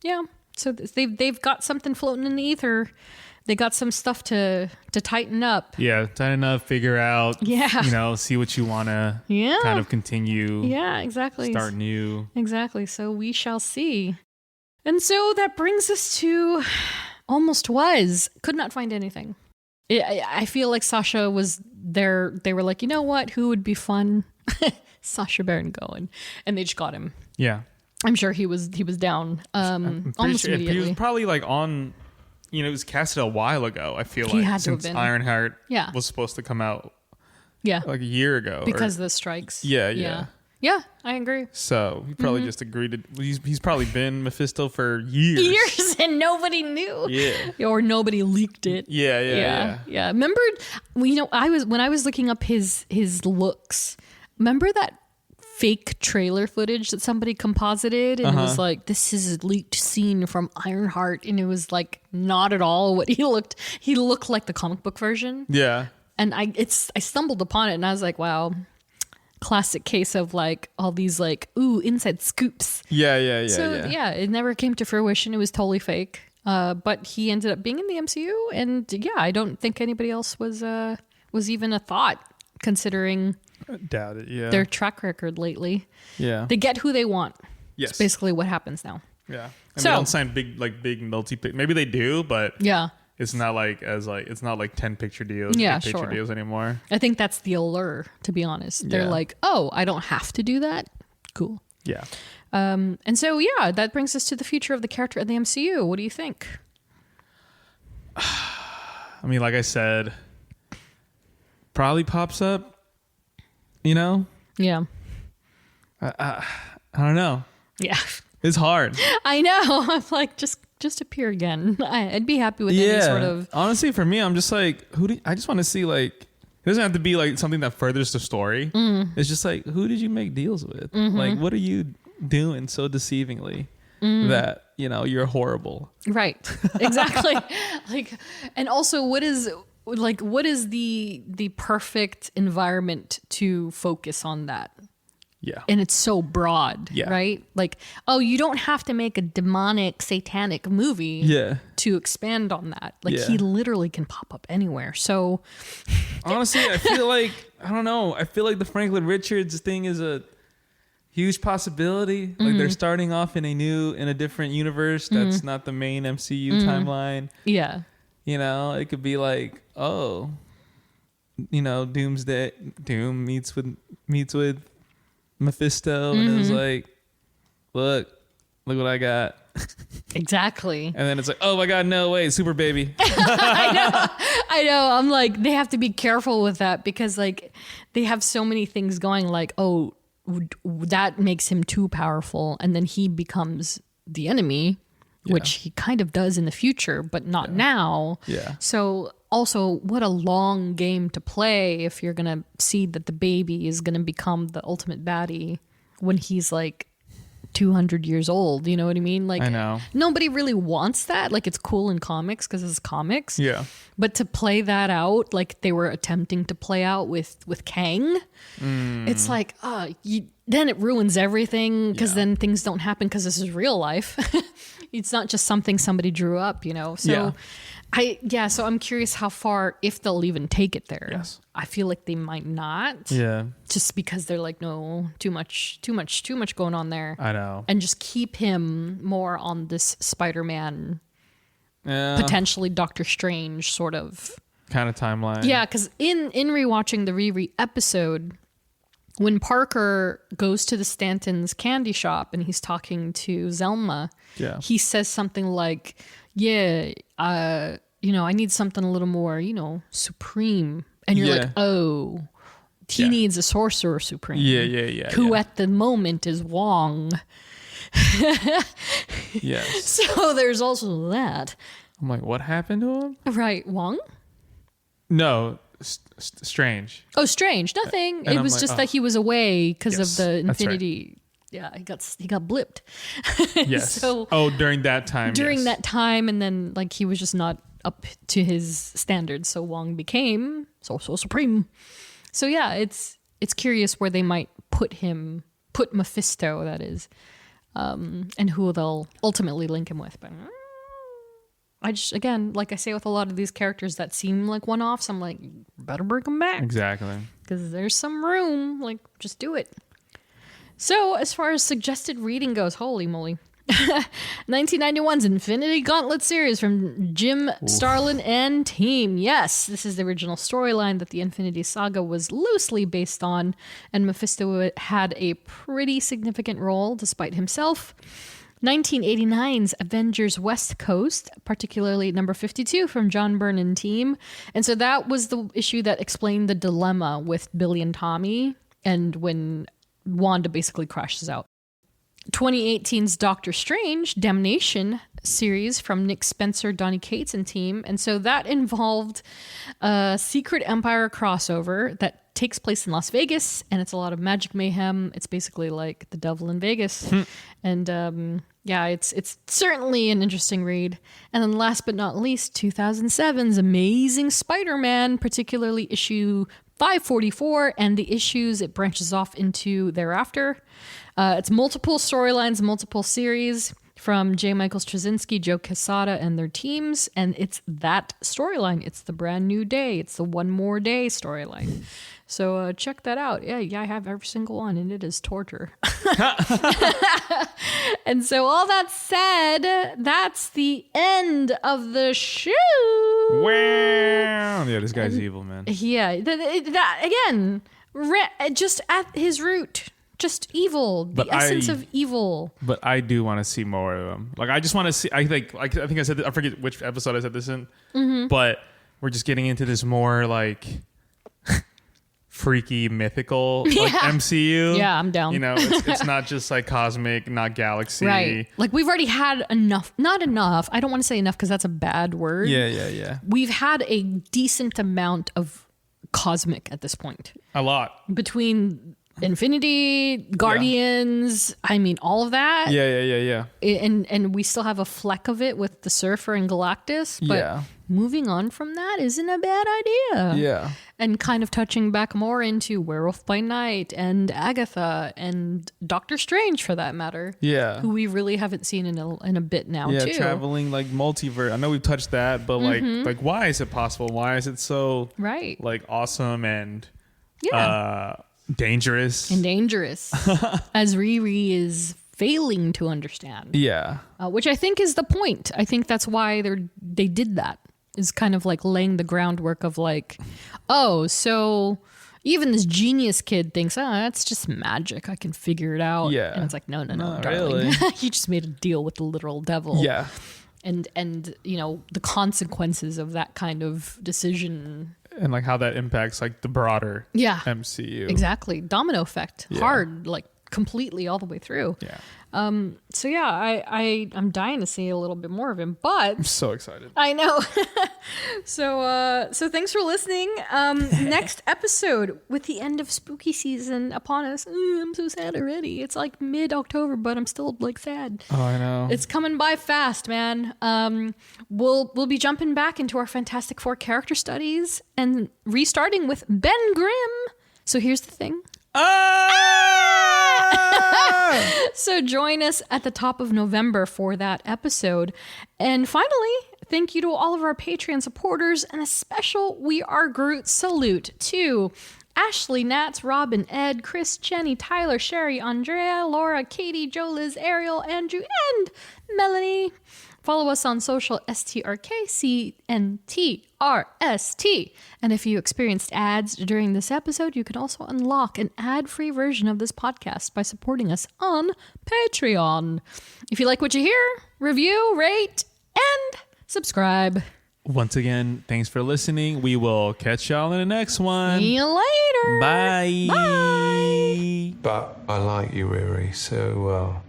Speaker 4: yeah, so they've got something floating in the ether. They got some stuff to tighten up.
Speaker 3: Yeah, tighten up, figure out.
Speaker 4: Yeah.
Speaker 3: See what you want to kind of continue.
Speaker 4: Yeah, exactly.
Speaker 3: Start new.
Speaker 4: Exactly. So we shall see. And so that brings us to could not find anything. I feel like Sasha was there. They were like, you know what? Who would be fun? Sacha Baron Cohen. And they just got him.
Speaker 3: Yeah.
Speaker 4: I'm sure he was down almost immediately.
Speaker 3: He was probably like on, it was casted a while ago, I feel like. Since Ironheart was supposed to come out like a year ago.
Speaker 4: Because of the strikes.
Speaker 3: Yeah.
Speaker 4: Yeah, I agree.
Speaker 3: So he probably just agreed to. He's probably been Mephisto for years,
Speaker 4: and nobody knew.
Speaker 3: Yeah,
Speaker 4: or nobody leaked it.
Speaker 3: Yeah.
Speaker 4: Remember, when I was looking up his looks. Remember that fake trailer footage that somebody composited, and it was like, this is a leaked scene from Ironheart, and it was like not at all what he looked. He looked like the comic book version.
Speaker 3: Yeah,
Speaker 4: and I stumbled upon it, and I was like, wow. Classic case of like all these like inside scoops.
Speaker 3: Yeah.
Speaker 4: It never came to fruition. It was totally fake. But he ended up being in the MCU, and I don't think anybody else was even a thought, considering
Speaker 3: doubt it. Yeah,
Speaker 4: their track record lately.
Speaker 3: Yeah,
Speaker 4: they get who they want.
Speaker 3: Yes,
Speaker 4: it's basically what happens now.
Speaker 3: Yeah, and they don't sign big multi-pick. Maybe they do, but It's not like 10 picture deals, picture deals anymore.
Speaker 4: I think that's the allure, to be honest. They're like, oh, I don't have to do that. Cool.
Speaker 3: Yeah.
Speaker 4: And so that brings us to the future of the character in the MCU. What do you think?
Speaker 3: I mean, like I said, probably pops up.
Speaker 4: Yeah.
Speaker 3: I don't know.
Speaker 4: Yeah.
Speaker 3: It's hard.
Speaker 4: I know. I'm like, just appear again. I'd be happy with any sort of.
Speaker 3: Honestly, for me, I'm just like, I just want to see like. It doesn't have to be like something that furthers the story. It's just like, who did you make deals with? Like, what are you doing so deceivingly that you're horrible?
Speaker 4: Right. Exactly. Like, and also, what is the perfect environment to focus on that?
Speaker 3: Yeah.
Speaker 4: And it's so broad, right? Like, oh, you don't have to make a demonic, satanic movie to expand on that. Like, he literally can pop up anywhere. So,
Speaker 3: honestly, I feel like, I don't know. I feel like the Franklin Richards thing is a huge possibility. Like, they're starting off in a different universe that's not the main MCU timeline.
Speaker 4: Yeah.
Speaker 3: It could be like, oh, Doom meets with Mephisto, and it was like, look what I got.
Speaker 4: Exactly.
Speaker 3: And then it's like, oh my God, no way, super baby.
Speaker 4: I know. I'm like, they have to be careful with that because like they have so many things going. Like, oh, that makes him too powerful, and then he becomes the enemy, which he kind of does in the future, but not now. Yeah. So also, what a long game to play if you're going to see that the baby is going to become the ultimate baddie when he's like 200 years old. You know what I mean? Like, I know. Nobody really wants that. Like, it's cool in comics because it's comics. Yeah. But to play that out, like they were attempting to play out with Kang, it's like, then it ruins everything because then things don't happen because this is real life. It's not just something somebody drew up, So so I'm curious how far, if they'll even take it there. Yes. I feel like they might not. Yeah. Just because they're like, no, too much going on there. I know. And just keep him more on this Spider-Man, potentially Doctor Strange sort of
Speaker 3: kind of timeline.
Speaker 4: Yeah, because in rewatching the Riri episode, when Parker goes to the Stanton's candy shop and he's talking to Zelma, he says something like, I need something a little more, supreme. And you're like, oh, he needs a sorcerer supreme. Yeah. Who at the moment is Wong. Yes. So there's also that.
Speaker 3: I'm like, what happened to him?
Speaker 4: Right. Wong?
Speaker 3: No. Strange.
Speaker 4: Oh, Strange. Nothing.
Speaker 3: And
Speaker 4: it was just that he was away because of the Infinity. Right. Yeah, he got blipped.
Speaker 3: Yes. So, during that time.
Speaker 4: That time, and then like he was just not up to his standards, so Wong became so supreme. So yeah, it's curious where they might put Mephisto, that is, and who they'll ultimately link him with. But I just, again, like I say with a lot of these characters that seem like one-offs, I'm like, better bring them back.
Speaker 3: Exactly.
Speaker 4: Because there's some room. Like, just do it. So, as far as suggested reading goes, holy moly. 1991's Infinity Gauntlet series from Jim Starlin and team. Yes, this is the original storyline that the Infinity Saga was loosely based on, and Mephisto had a pretty significant role despite himself. 1989's Avengers West Coast, particularly number 52 from John Byrne and team. And so that was the issue that explained the dilemma with Billy and Tommy, and when Wanda basically crashes out. 2018's Doctor Strange Damnation series from Nick Spencer, Donny Cates, and team. And so that involved a Secret Empire crossover that takes place in Las Vegas, and it's a lot of magic mayhem. It's basically like The Devil in Vegas. And it's certainly an interesting read. And then last but not least, 2007's Amazing Spider-Man, particularly issue 544 and the issues it branches off into thereafter. It's multiple storylines, multiple series from J. Michael Straczynski, Joe Quesada, and their teams. And it's that storyline. It's the brand new day. It's the one more day storyline. So check that out. Yeah, I have every single one, and it is torture. And so all that said, that's the end of the show.
Speaker 3: Wow. Yeah, this guy's evil, man.
Speaker 4: Yeah, that again, just at his root. Just evil, the essence of evil.
Speaker 3: But I do want to see more of them. Like, I just want to see. I think I said. I forget which episode I said this in. Mm-hmm. But we're just getting into this more like freaky mythical like MCU.
Speaker 4: Yeah, I'm down.
Speaker 3: You know, it's not just like cosmic, not galaxy.
Speaker 4: Right. Like we've already had enough, not enough. I don't want to say enough because that's a bad word.
Speaker 3: Yeah.
Speaker 4: We've had a decent amount of cosmic at this point.
Speaker 3: A lot.
Speaker 4: Between Infinity, Guardians, I mean, all of that.
Speaker 3: Yeah.
Speaker 4: And we still have a fleck of it with the Surfer and Galactus. But moving on from that isn't a bad idea.
Speaker 3: Yeah.
Speaker 4: And kind of touching back more into Werewolf by Night and Agatha and Doctor Strange, for that matter.
Speaker 3: Yeah.
Speaker 4: Who we really haven't seen in a bit now, too.
Speaker 3: Yeah, traveling like multiverse. I know we've touched that, but like why is it possible? Why is it so like awesome and dangerous?
Speaker 4: And dangerous. As Riri is failing to understand.
Speaker 3: Yeah.
Speaker 4: Which I think is the point. I think that's why they did that. Is kind of like laying the groundwork of like, oh, so even this genius kid thinks, that's just magic. I can figure it out.
Speaker 3: Yeah.
Speaker 4: And it's like, no, darling.
Speaker 3: Really.
Speaker 4: You just made a deal with the literal devil.
Speaker 3: Yeah.
Speaker 4: And you know, the consequences of that kind of decision.
Speaker 3: And like how that impacts like the broader MCU.
Speaker 4: Exactly. Domino effect. Yeah. Hard, like completely all the way through.
Speaker 3: Yeah.
Speaker 4: So yeah, I'm dying to see a little bit more of him, but
Speaker 3: I'm so excited.
Speaker 4: I know. So thanks for listening. Next episode, with the end of spooky season upon us. I'm so sad already. It's like mid-October, but I'm still like sad.
Speaker 3: Oh, I know.
Speaker 4: It's coming by fast, man. We'll be jumping back into our Fantastic Four character studies and restarting with Ben Grimm. So here's the thing. So join us at the top of November for that episode. And finally, thank you to all of our Patreon supporters and a special We Are Groot salute to Ashley, Nats, Robin, Ed, Chris, Jenny, Tyler, Sherry, Andrea, Laura, Katie, Joe, Liz, Ariel, Andrew, and Melanie. Follow us on social, STRKCNTRST. And if you experienced ads during this episode, you can also unlock an ad-free version of this podcast by supporting us on Patreon. If you like what you hear, review, rate, and subscribe.
Speaker 3: Once again, thanks for listening. We will catch y'all in the next one.
Speaker 4: See you later.
Speaker 3: Bye.
Speaker 4: Bye.
Speaker 1: But I like you, Riri, so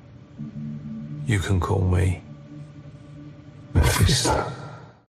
Speaker 1: you can call me Mephisto.